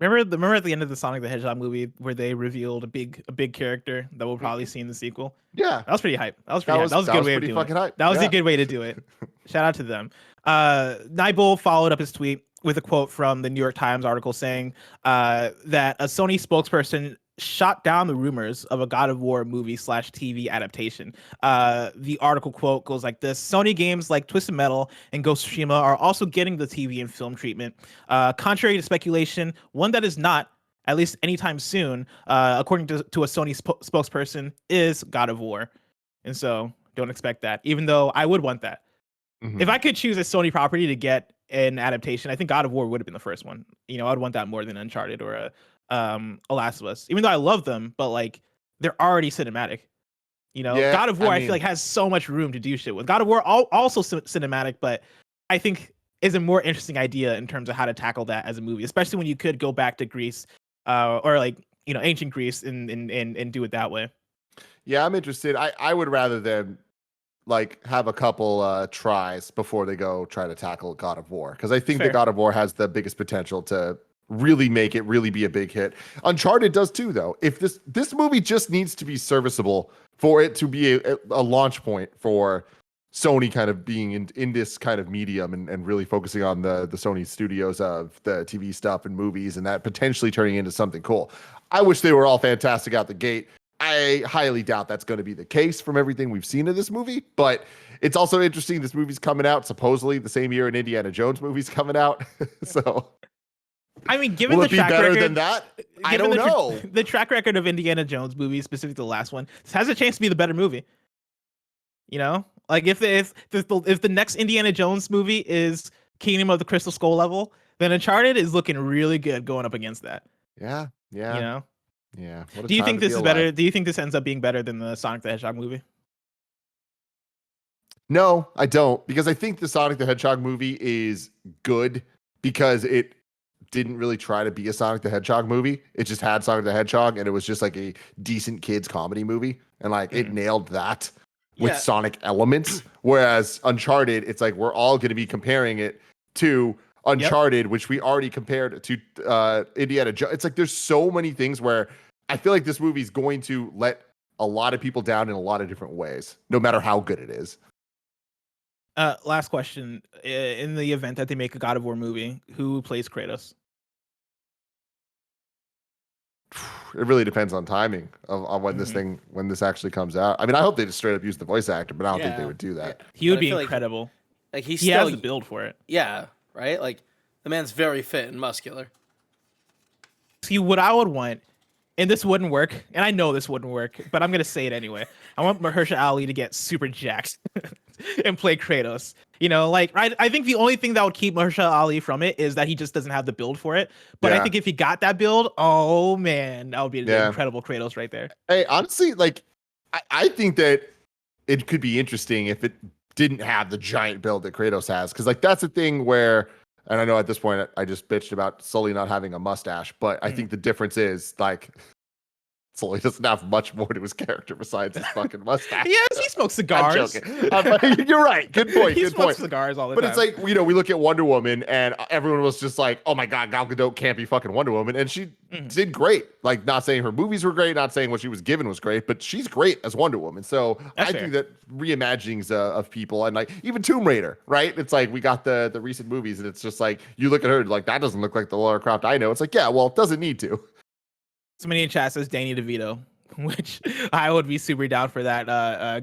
Remember at the end of the Sonic the Hedgehog movie where they revealed a big character that we'll probably see in the sequel? Yeah, that was pretty hype. That was a good way of doing it. That was a good way to do it. Shout out to them. Nibel followed up his tweet with a quote from the New York Times article saying that a Sony spokesperson shot down the rumors of a God of War movie / TV adaptation. The article quote goes like this: Sony games like Twisted Metal and Ghost of Tsushima are also getting the TV and film treatment. Contrary to speculation, one that is not, at least anytime soon, according to a Sony spokesperson, is God of War. And so don't expect that, even though I would want that. If I could choose a Sony property to get an adaptation, I think God of War would have been the first one. You know, I'd want that more than Uncharted or a Last of Us, even though I love them, but like they're already cinematic. You know, God of War, I feel like has so much room to do shit with. God of War also cinematic, but I think is a more interesting idea in terms of how to tackle that as a movie, especially when you could go back to Greece or like, you know, ancient Greece and do it that way. Yeah, I'm interested. I would rather them like have a couple tries before they go try to tackle God of War, because I think that God of War has the biggest potential to really make it really be a big hit. Uncharted does too, though. If this movie just needs to be serviceable for it to be a launch point for Sony kind of being in this kind of medium and really focusing on the Sony studios of the TV stuff and movies and that potentially turning into something cool. I wish they were all fantastic out the gate. I highly doubt that's going to be the case from everything we've seen in this movie, but it's also interesting. This movie's coming out supposedly the same year an Indiana Jones movie's coming out. So, I mean, given will the it be track better record, than that? I don't know. The track record of Indiana Jones movies, specifically the last one, has a chance to be the better movie. You know, like if the next Indiana Jones movie is Kingdom of the Crystal Skull level, then Uncharted is looking really good going up against that. Yeah. You know. Yeah. Do you think this is better? Do you think this ends up being better than the Sonic the Hedgehog movie? No, I don't, because I think the Sonic the Hedgehog movie is good because it didn't really try to be a Sonic the Hedgehog movie. It just had Sonic the Hedgehog, and it was just like a decent kids comedy movie, and like it nailed that with Sonic elements. Whereas Uncharted, it's like we're all going to be comparing it to Uncharted, which we already compared to Indiana Jones. It's like there's so many things where I feel like this movie is going to let a lot of people down in a lot of different ways, no matter how good it is. Last question. In the event that they make a God of War movie, who plays Kratos? It really depends on timing of when this actually comes out. I mean, I hope they just straight up use the voice actor, but I don't think they would do that. He would be incredible. Like he has the build for it. Yeah, right? Like the man's very fit and muscular. See, what I would want, and this wouldn't work, and I know this wouldn't work, but I'm going to say it anyway. I want Mahershala Ali to get super jacked and play Kratos. You know, like, I think the only thing that would keep Mahershala Ali from it is that he just doesn't have the build for it. But I think if he got that build, oh man, that would be an incredible Kratos right there. Hey, honestly, like, I think that it could be interesting if it didn't have the giant build that Kratos has. Because, like, that's a thing where, and I know at this point I just bitched about Sully not having a mustache, but I think the difference is, like, Sully doesn't have much more to his character besides his fucking mustache. Yes, he smokes cigars. I'm joking. You're right. Good point. He good smokes point. Cigars all the time. But it's like, you know, we look at Wonder Woman and everyone was just like, oh my God, Gal Gadot can't be fucking Wonder Woman. And she did great. Like, not saying her movies were great, not saying what she was given was great, but she's great as Wonder Woman. So I think that reimaginings of people, and like even Tomb Raider, right? It's like we got the recent movies and it's just like, you look at her like, that doesn't look like the Lara Croft I know. It's like, yeah, well, it doesn't need to. Somebody in chat says Danny DeVito, which I would be super down for that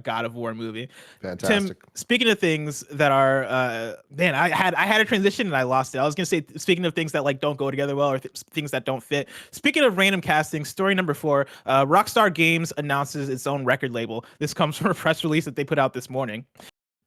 God of War movie. Fantastic. Tim, speaking of things that are man, I had a transition and I lost it. I was gonna say, speaking of things that like don't go together well or things that don't fit. Speaking of random casting, story number 4, Rockstar Games announces its own record label. This comes from a press release that they put out this morning.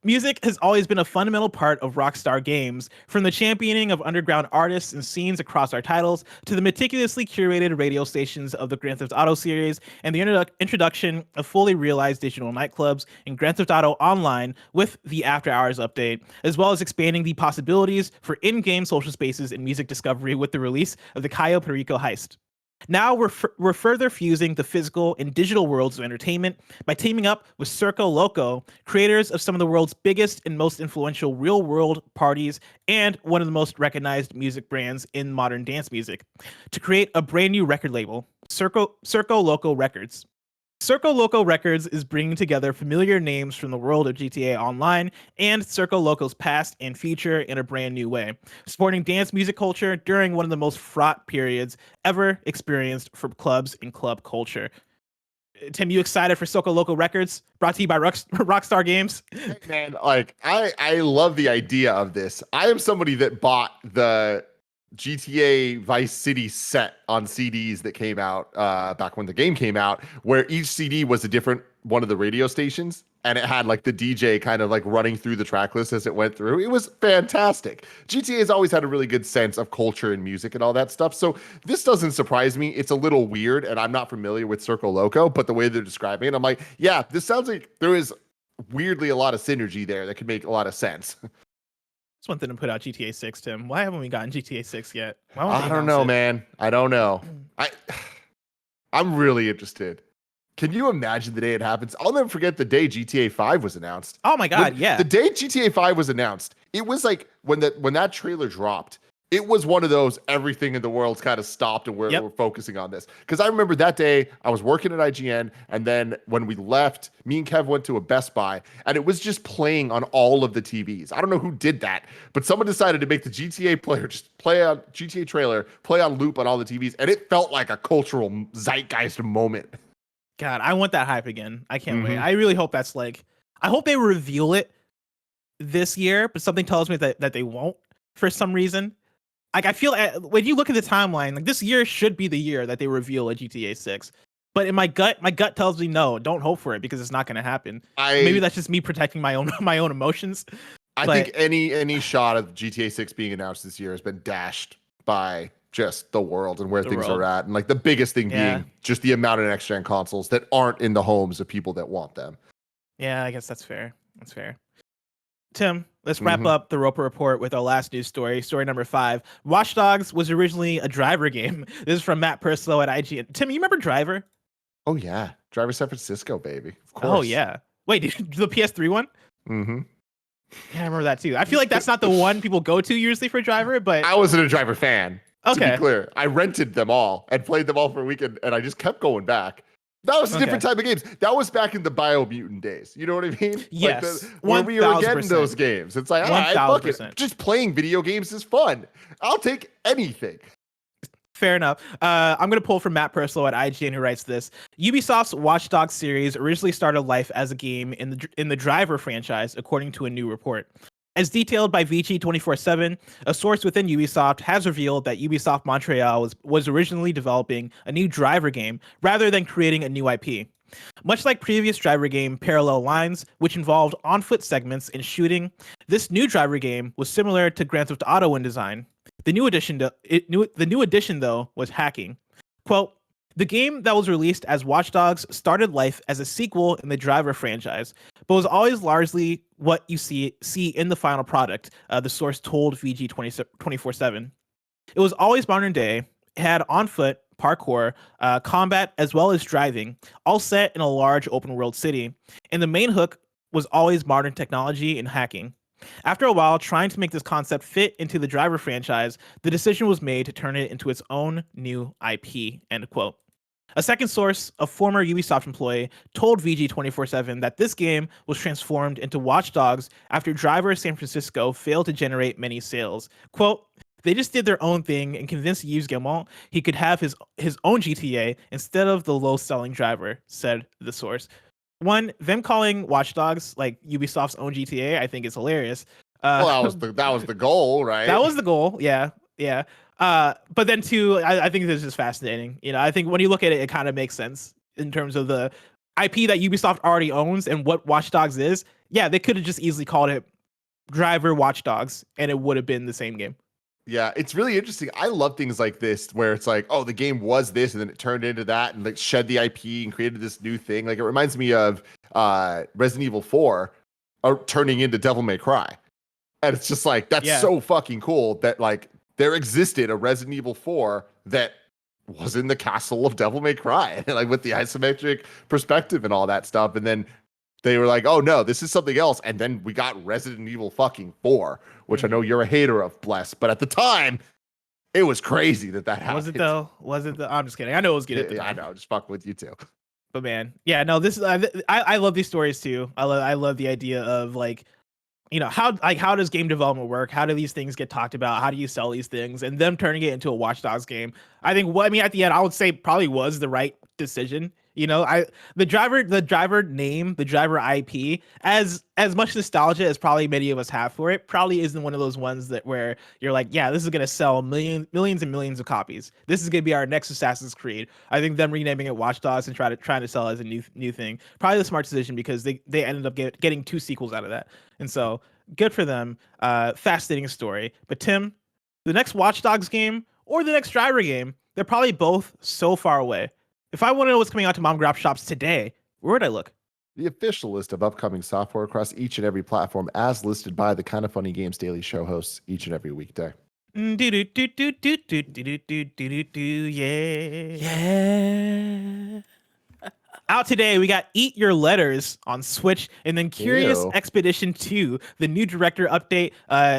Music has always been a fundamental part of Rockstar Games, from the championing of underground artists and scenes across our titles to the meticulously curated radio stations of the Grand Theft Auto series and the introduction of fully realized digital nightclubs in Grand Theft Auto Online with the After Hours update, as well as expanding the possibilities for in-game social spaces and music discovery with the release of the Cayo Perico Heist. Now we're further fusing the physical and digital worlds of entertainment by teaming up with Circo Loco, creators of some of the world's biggest and most influential real-world parties and one of the most recognized music brands in modern dance music, to create a brand new record label, Circo Loco Records. Circo Loco Records is bringing together familiar names from the world of GTA Online and Circo Loco's past and future in a brand new way, supporting dance music culture during one of the most fraught periods ever experienced for clubs and club culture. Tim, you excited for Circo Loco Records, brought to you by Rockstar Games? Hey, man, like I love the idea of this. I am somebody that bought the GTA Vice City set on CDs that came out back when the game came out, where each CD was a different one of the radio stations, and it had like the DJ kind of like running through the track list as it went through. It was fantastic. GTA has always had a really good sense of culture and music and all that stuff. So this doesn't surprise me. It's a little weird, and I'm not familiar with Circo Loco, but the way they're describing it, I'm like, yeah, this sounds like there is weirdly a lot of synergy there that could make a lot of sense. Just want them to put out GTA 6, Tim. Why haven't we gotten GTA 6 yet? I don't know, man. I don't know. I'm really interested. Can you imagine the day it happens? I'll never forget the day GTA 5 was announced. Oh my God, yeah. The day GTA 5 was announced, it was like when that trailer dropped, it was one of those, everything in the world's kind of stopped and we're focusing on this. Because I remember that day I was working at IGN, and then when we left, me and Kev went to a Best Buy, and it was just playing on all of the TVs. I don't know who did that, but someone decided to make the GTA player just play on GTA trailer, play on loop on all the TVs, and it felt like a cultural zeitgeist moment. God, I want that hype again. I can't wait. I really hope that's like, I hope they reveal it this year, but something tells me that they won't for some reason. Like, I feel when you look at the timeline, like this year should be the year that they reveal a GTA 6. But in my gut tells me no, don't hope for it because it's not going to happen. Maybe that's just me protecting my own emotions. I think any shot of GTA 6 being announced this year has been dashed by just the world and where things are at. And like the biggest thing being just the amount of next gen consoles that aren't in the homes of people that want them. Yeah, I guess that's fair. That's fair. Tim, let's wrap up the Roper Report with our last news story. Story number 5. Watch Dogs was originally a Driver game. This is from Matt Purslow at IGN. Tim, you remember Driver? Oh, yeah. Driver San Francisco, baby. Of course. Oh, yeah. Wait, the PS3 one? Mm-hmm. Yeah, I remember that too. I feel like that's not the one people go to usually for Driver, but... I wasn't a Driver fan, to be clear. I rented them all and played them all for a weekend, and I just kept going back. That was a different type of games. That was back in the Biomutant days. You know what I mean? Yes. Like when we were getting those games. It's like, all right, fuck it. Just playing video games is fun. I'll take anything. Fair enough. I'm going to pull from Matt Purslow at IGN, who writes this. Ubisoft's Watch Dogs series originally started life as a game in the Driver franchise, according to a new report. As detailed by VG247, a source within Ubisoft has revealed that Ubisoft Montreal was originally developing a new Driver game rather than creating a new IP. Much like previous Driver game Parallel Lines, which involved on-foot segments and shooting, this new Driver game was similar to Grand Theft Auto in design. The new addition, though, was hacking. Quote, the game that was released as Watch Dogs started life as a sequel in the Driver franchise, but was always largely what you see in the final product, the source told VG247. It was always modern day, it had on-foot, parkour, combat, as well as driving, all set in a large open-world city, and the main hook was always modern technology and hacking. After a while, trying to make this concept fit into the Driver franchise, the decision was made to turn it into its own new IP, end quote. A second source, a former Ubisoft employee, told VG247 that this game was transformed into Watch Dogs after Driver San Francisco failed to generate many sales. Quote, they just did their own thing and convinced Yves Guillemot he could have his own GTA instead of the low-selling Driver, said the source. One, them calling Watch Dogs like Ubisoft's own GTA, I think is hilarious. Well, that was the goal, right? That was the goal, yeah. But then two, I think this is fascinating. You know, I think when you look at it, it kind of makes sense in terms of the IP that Ubisoft already owns and what Watch Dogs is. Yeah, they could have just easily called it Driver Watch Dogs, and it would have been the same game. Yeah, it's really interesting. I love things like this where it's like, oh, the game was this and then it turned into that and like shed the IP and created this new thing. Like it reminds me of Resident Evil 4 turning into Devil May Cry. And it's just like, that's so fucking cool that like there existed a Resident Evil 4 that was in the castle of Devil May Cry, like with the isometric perspective and all that stuff. And then they were like, oh no, this is something else. And then we got Resident Evil fucking 4, which I know you're a hater of, Bless. But at the time, it was crazy that happened. Was it though? I'm just kidding. I know it was good. I know. Just fuck with you too. But man, yeah, no, this I love these stories too. I love the idea of like, you know, how does game development work? How do these things get talked about? How do you sell these things? And them turning it into a Watch Dogs game, I think. Well, I mean, at the end, I would say probably was the right decision. You know, the driver name, the Driver IP, as much nostalgia as probably many of us have for it, probably isn't one of those ones that where you're like, yeah, this is gonna sell millions and millions of copies. This is gonna be our next Assassin's Creed. I think them renaming it Watch Dogs and trying to sell it as a new thing, probably the smart decision because they ended up getting 2 sequels out of that, and so good for them. Fascinating story. But Tim, the next Watch Dogs game or the next Driver game, they're probably both so far away. If I want to know what's coming out to mom and grop shops today, where would I look? The official list of upcoming software across each and every platform as listed by the Kinda Funny Games Daily Show hosts each and every weekday. Yeah. Out today, we got Eat Your Letters on Switch, and then Curious Expedition 2, the new director update,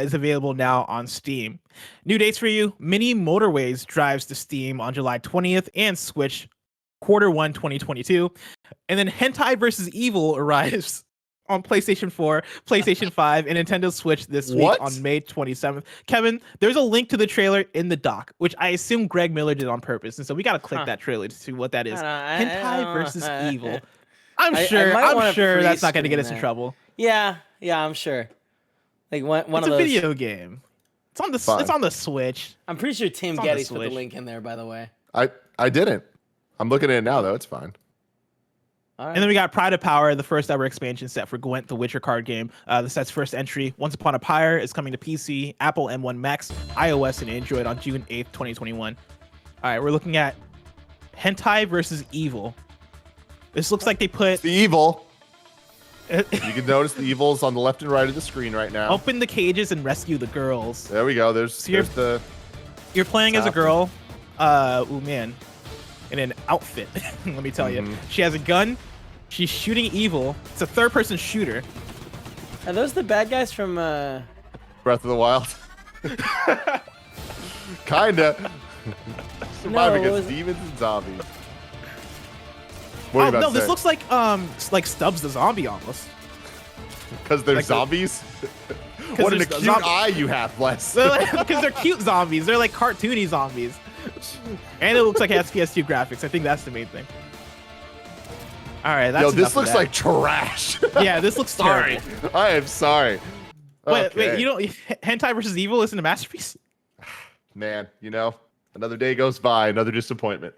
is available now on Steam. New dates for you: Mini Motorways drives to Steam on July 20th and Switch Q1 2022. And then Hentai vs. Evil arrives on PlayStation 4, PlayStation 5, and Nintendo Switch this week on May 27th. Kevin, there's a link to the trailer in the doc, which I assume Greg Miller did on purpose. And so we got to click that trailer to see what that is. Hentai versus Evil. I'm sure that's not going to get us in trouble. Yeah, I'm sure. Like one of those. It's a video game. It's on the Switch. I'm pretty sure Tim Geddes put the link in there, by the way. I didn't. I'm looking at it now, though. It's fine. All right. And then we got Pride of Power, the first ever expansion set for Gwent, the Witcher card game. The set's first entry, Once Upon a Pyre, is coming to PC, Apple M1 Max, iOS, and Android on June 8th, 2021. All right, we're looking at Hentai versus Evil. This looks like they put... The evil. You can notice the evil's on the left and right of the screen right now. Open the cages and rescue the girls. There we go. You're playing as a girl. Oh, man. In an outfit, let me tell you. She has a gun. She's shooting evil. It's a third-person shooter. Are those the bad guys from Breath of the Wild? Kinda. Surviving against demons and zombies. Oh no, this looks like Stubbs the zombie almost. Because they're zombies. What an acute eye you have, Bless. Because they're cute zombies. They're like cartoony zombies. And it looks like it has PS2 graphics. I think that's the main thing. All right, that's this looks like trash. Yeah, this looks terrible. I am sorry. Wait, Hentai vs. Evil isn't a masterpiece? Man, another day goes by, another disappointment.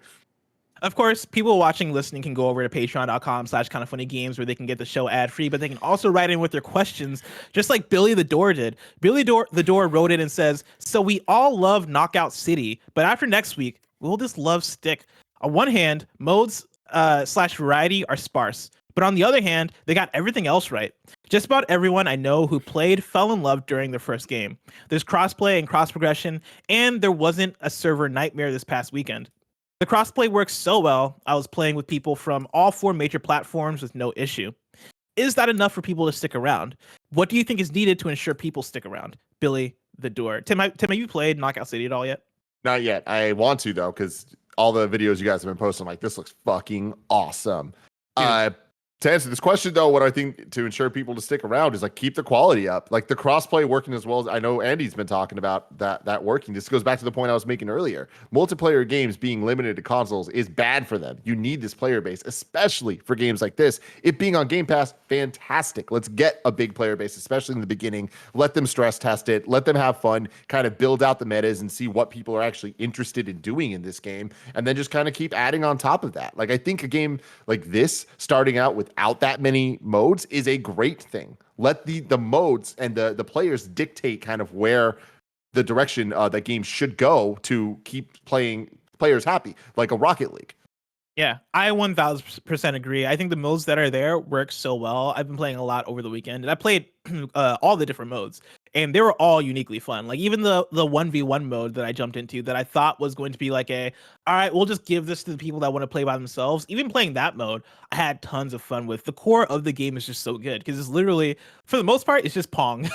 Of course, people watching, listening can go over to patreon.com/kindafunnygames where they can get the show ad-free, but they can also write in with their questions, just like Billythedoor did. Billythedoor wrote in and says, so we all love Knockout City, but after next week, will this love stick? On one hand, modes /variety are sparse, but on the other hand, they got everything else right. Just about everyone I know who played fell in love during their first game. There's crossplay and cross-progression, and there wasn't a server nightmare this past weekend. The crossplay works so well, I was playing with people from all 4 major platforms with no issue. Is that enough for people to stick around? What do you think is needed to ensure people stick around? Billythedoor. Tim, have you played Knockout City at all yet? Not yet. I want to, though, because all the videos you guys have been posting, I'm like, this looks fucking awesome. To answer this question, though, what I think to ensure people to stick around is keep the quality up. Like the crossplay working as well as I know Andy's been talking about that working. This goes back to the point I was making earlier. Multiplayer games being limited to consoles is bad for them. You need this player base, especially for games like this. It being on Game Pass, fantastic. Let's get a big player base, especially in the beginning. Let them stress test it. Let them have fun, kind of build out the metas and see what people are actually interested in doing in this game. And then just kind of keep adding on top of that. I think a game like this, starting out without that many modes, is a great thing. Let the modes and the players dictate kind of where the direction that game should go to keep players happy, like a Rocket League. Yeah, I 1000% agree. I think the modes that are there work so well. I've been playing a lot over the weekend, and I played all the different modes, and they were all uniquely fun. Even the 1v1 mode that I jumped into that I thought was going to be all right, we'll just give this to the people that want to play by themselves. Even playing that mode, I had tons of fun with. The core of the game is just so good because it's literally, for the most part, it's just Pong,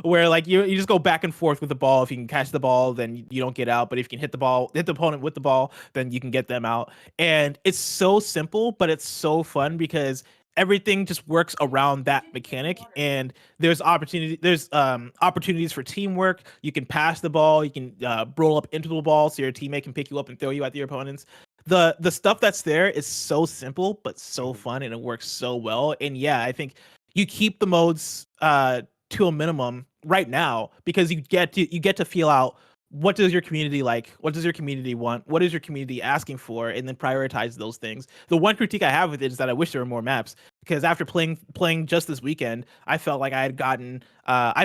where you just go back and forth with the ball. If you can catch the ball, then you don't get out. But if you can hit the opponent with the ball, then you can get them out. And it's so simple, but it's so fun because everything just works around that mechanic, and there's opportunities for teamwork. You can pass the ball, you can roll up into the ball so your teammate can pick you up and throw you at your opponents. The stuff that's there is so simple but so fun, and it works so well. And yeah, I think you keep the modes to a minimum right now because you get to feel out what does your community like, what does your community want, what is your community asking for, and then prioritize those things. The one critique I have with it is that I wish there were more maps, because after playing just this weekend, I felt like I had gotten I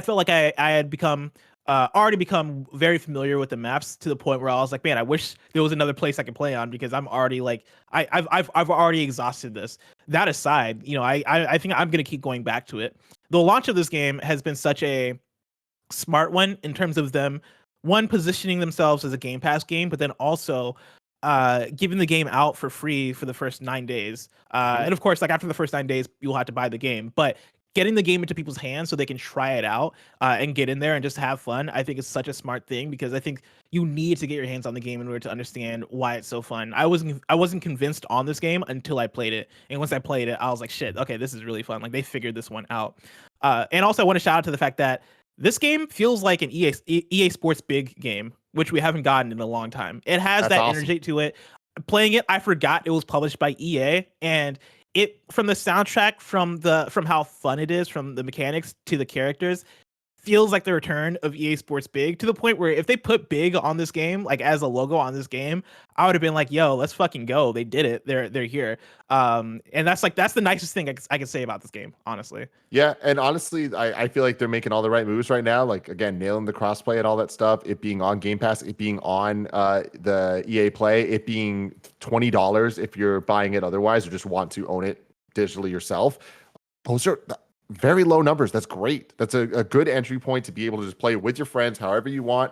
had become already become very familiar with the maps to the point where I was like, man, I wish there was another place I could play on, because I'm already I've already exhausted this. That aside, I think I'm gonna keep going back to it. The launch of this game has been such a smart one in terms of them, one, positioning themselves as a Game Pass game, but then also giving the game out for free for the first 9 days. And of course, like after the first 9 days, you'll have to buy the game. But getting the game into people's hands so they can try it out and get in there and just have fun, I think is such a smart thing, because I think you need to get your hands on the game in order to understand why it's so fun. I wasn't convinced on this game until I played it, and once I played it, I was like, shit, okay, this is really fun. Like they figured this one out. And also, I want to shout out to the fact that this game feels like an EA Sports big game, which we haven't gotten in a long time. It has that awesome energy to it. Playing it, I forgot it was published by EA, and it, from the soundtrack, from how fun it is, from the mechanics to the characters, feels like the return of EA Sports Big, to the point where if they put Big on this game, like as a logo on this game, I would have been like, yo, let's fucking go. They did it. They're here. And that's the nicest thing I can say about this game, honestly. Yeah, and honestly, I feel like they're making all the right moves right now. Like, again, nailing the crossplay and all that stuff, it being on Game Pass, it being on the EA Play, it being $20 if you're buying it otherwise or just want to own it digitally yourself. Those are very low numbers. That's great. That's a good entry point to be able to just play with your friends however you want.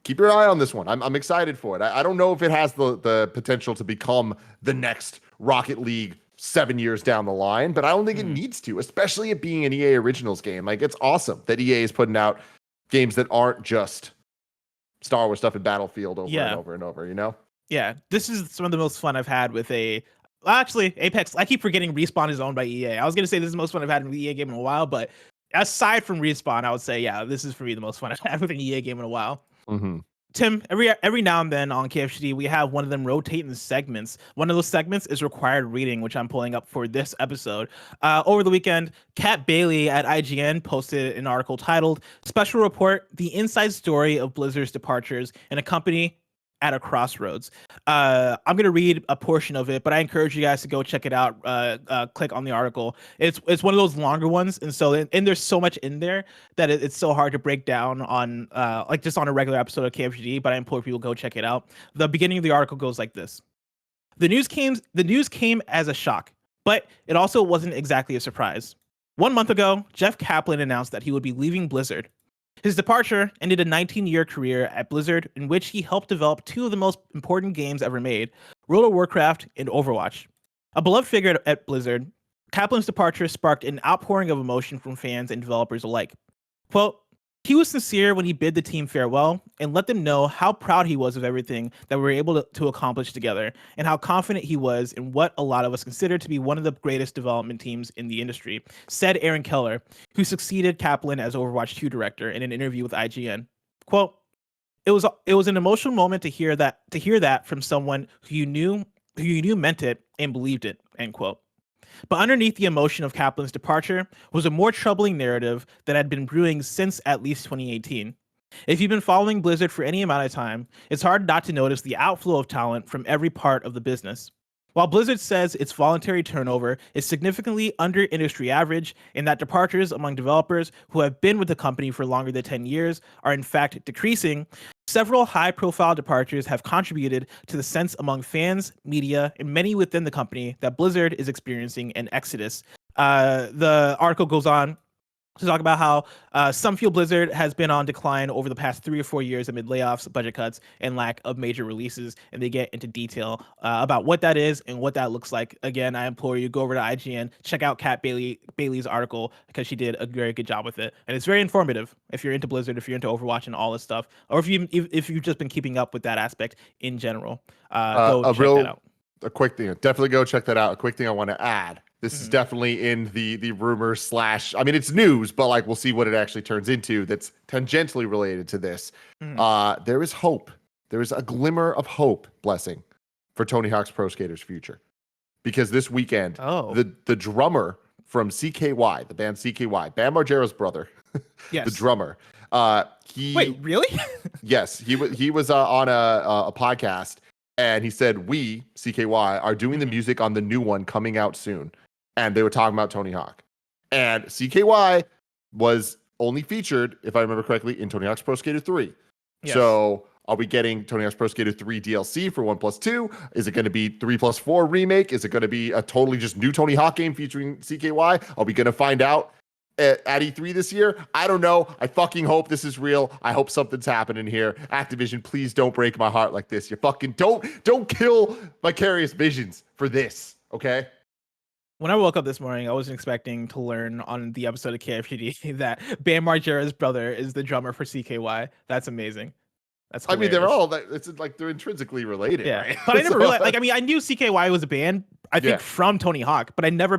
Keep your eye on this one. I'm excited for it. I don't know if it has the potential to become the next Rocket League 7 years down the line, but I don't think it needs to, especially it being an EA Originals game. Like, it's awesome that EA is putting out games that aren't just Star Wars stuff in Battlefield over and over and over, you know? Yeah, this is some of the most fun I've had with actually, Apex. I keep forgetting Respawn is owned by EA. I was going to say this is the most fun I've had in an EA game in a while, but aside from Respawn, I would say, yeah, this is for me the most fun I've had with an EA game in a while. Mm-hmm. Tim, every now and then on KFGD, we have one of them rotating segments. One of those segments is required reading, which I'm pulling up for this episode. Over the weekend, Kat Bailey at IGN posted an article titled "Special Report: The Inside Story of Blizzard's Departures in a Company at a Crossroads." I'm going to read a portion of it, but I encourage you guys to go check it out. Click on the article. It's one of those longer ones, and there's so much in there that it's so hard to break down on like just on a regular episode of KFGD, but I implore people to go check it out. The beginning of the article goes like this: The news came as a shock, but it also wasn't exactly a surprise. 1 month ago, Jeff Kaplan announced that he would be leaving Blizzard. His departure ended a 19-year career at Blizzard, in which he helped develop two of the most important games ever made, World of Warcraft and Overwatch. A beloved figure at Blizzard, Kaplan's departure sparked an outpouring of emotion from fans and developers alike. Quote, "He was sincere when he bid the team farewell and let them know how proud he was of everything that we were able to accomplish together, and how confident he was in what a lot of us consider to be one of the greatest development teams in the industry," said Aaron Keller, who succeeded Kaplan as Overwatch 2 director, in an interview with IGN. Quote, It was an emotional moment to hear that from someone who you knew meant it and believed it," end quote. But underneath the emotion of Kaplan's departure was a more troubling narrative that had been brewing since at least 2018. If you've been following Blizzard for any amount of time, it's hard not to notice the outflow of talent from every part of the business. While Blizzard says its voluntary turnover is significantly under industry average, and that departures among developers who have been with the company for longer than 10 years are in fact decreasing, several high-profile departures have contributed to the sense among fans, media, and many within the company that Blizzard is experiencing an exodus. The article goes on to talk about how some feel Blizzard has been on decline over the past 3 or 4 years amid layoffs, budget cuts, and lack of major releases. And they get into detail about what that is and what that looks like. Again, I implore you, go over to IGN, check out Kat Bailey's article, because she did a very good job with it. And it's very informative if you're into Blizzard, if you're into Overwatch and all this stuff, or if you've just been keeping up with that aspect in general. Go check that out. A quick thing, definitely go check that out. A quick thing I want to add. This is definitely in the rumors / I mean, it's news, but like we'll see what it actually turns into that's tangentially related to this. There is hope. There is a glimmer of hope, blessing, for Tony Hawk's Pro Skater's future. Because this weekend, the drummer from CKY, the band CKY, Bam Margera's brother, yes. the drummer. Wait, really? Yes, he was on a podcast, and he said, "We, CKY, are doing the music on the new one coming out soon." And they were talking about Tony Hawk. And CKY was only featured, if I remember correctly, in Tony Hawk's Pro Skater 3. Yes. So are we getting Tony Hawk's Pro Skater 3 DLC for 1+2? Is it going to be 3+4 remake? Is it going to be a totally just new Tony Hawk game featuring CKY? Are we going to find out? at E3 this year? I don't know. I fucking hope this is real. I hope something's happening here. Activision, please don't break my heart like this. You fucking don't kill Vicarious Visions for this, okay? When I woke up this morning, I wasn't expecting to learn on the episode of KFGD that Bam Margera's brother is the drummer for CKY. That's amazing. That's hilarious. I mean, they're all it's like they're intrinsically related, right? But I never realized. Like, I mean, I knew CKY was a band. I think from Tony Hawk, but I never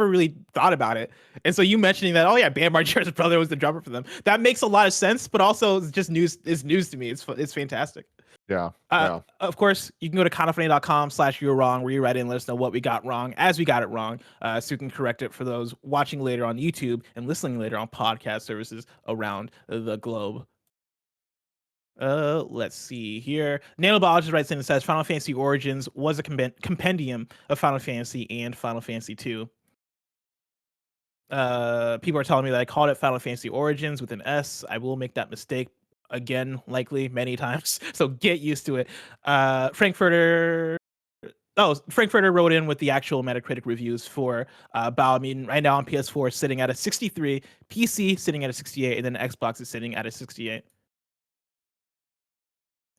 really thought about it. And so you mentioning that, oh yeah, Bam Margera's brother was the drummer for them. That makes a lot of sense, but also it's just news. It's news to me. It's fantastic. Yeah. Of course, you can go to kindafunny.com/you're wrong, where you write in and let us know what we got wrong as we got it wrong, so we can correct it for those watching later on YouTube and listening later on podcast services around the globe. Let's see here. Nanobiologist writes in and says Final Fantasy Origins was a compendium of Final Fantasy and Final Fantasy 2. People are telling me that I called it Final Fantasy Origins with an S. I will make that mistake again, likely many times. So get used to it. Frankfurter wrote in with the actual Metacritic reviews for Biomutant. Right now on PS4 sitting at a 63, PC sitting at a 68, and then Xbox is sitting at a 68.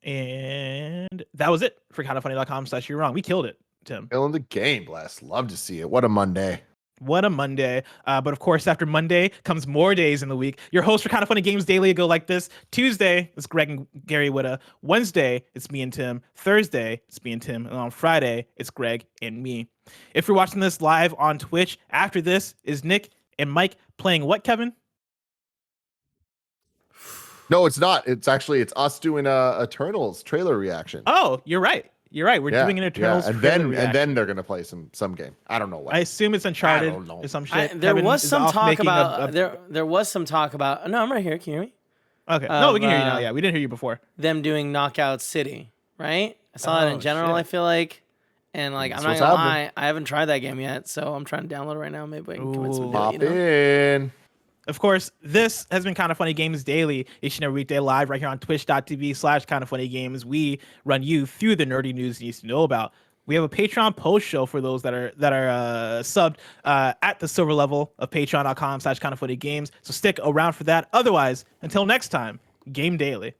And that was it for kindafunny.com/you're wrong. We killed it, Tim. Killing the game, Bless. Love to see it. What a Monday. What a Monday. But of course, after Monday comes more days in the week. Your host for Kinda Funny Games Daily go like this. Tuesday, it's Greg and Gary Whitta. Wednesday, it's me and Tim. Thursday, it's me and Tim. And on Friday, it's Greg and me. If you're watching this live on Twitch, after this is Nick and Mike playing what, Kevin? No, it's not. It's us doing a Eternals trailer reaction. Oh, you're right. We're doing an Eternals trailer reaction. And then they're gonna play some game. I don't know what. I assume it's Uncharted or some shit. There was some talk about. There was some talk about. No, I'm right here. Can you hear me? Okay. No, we can hear you now. Yeah, we didn't hear you before. Them doing Knockout City, right? I saw that in general. Shit. I feel like, and like I'm not gonna lie, I haven't tried that game yet, so I'm trying to download it right now. Maybe I can convince me to pop in. Of course, this has been Kinda Funny Games Daily, each and every weekday live right here on twitch.tv/kindafunnygames. We run you through the nerdy news you need to know about. We have a Patreon post show for those that are subbed at the silver level of patreon.com/kindafunnygames. So stick around for that. Otherwise, until next time, game daily.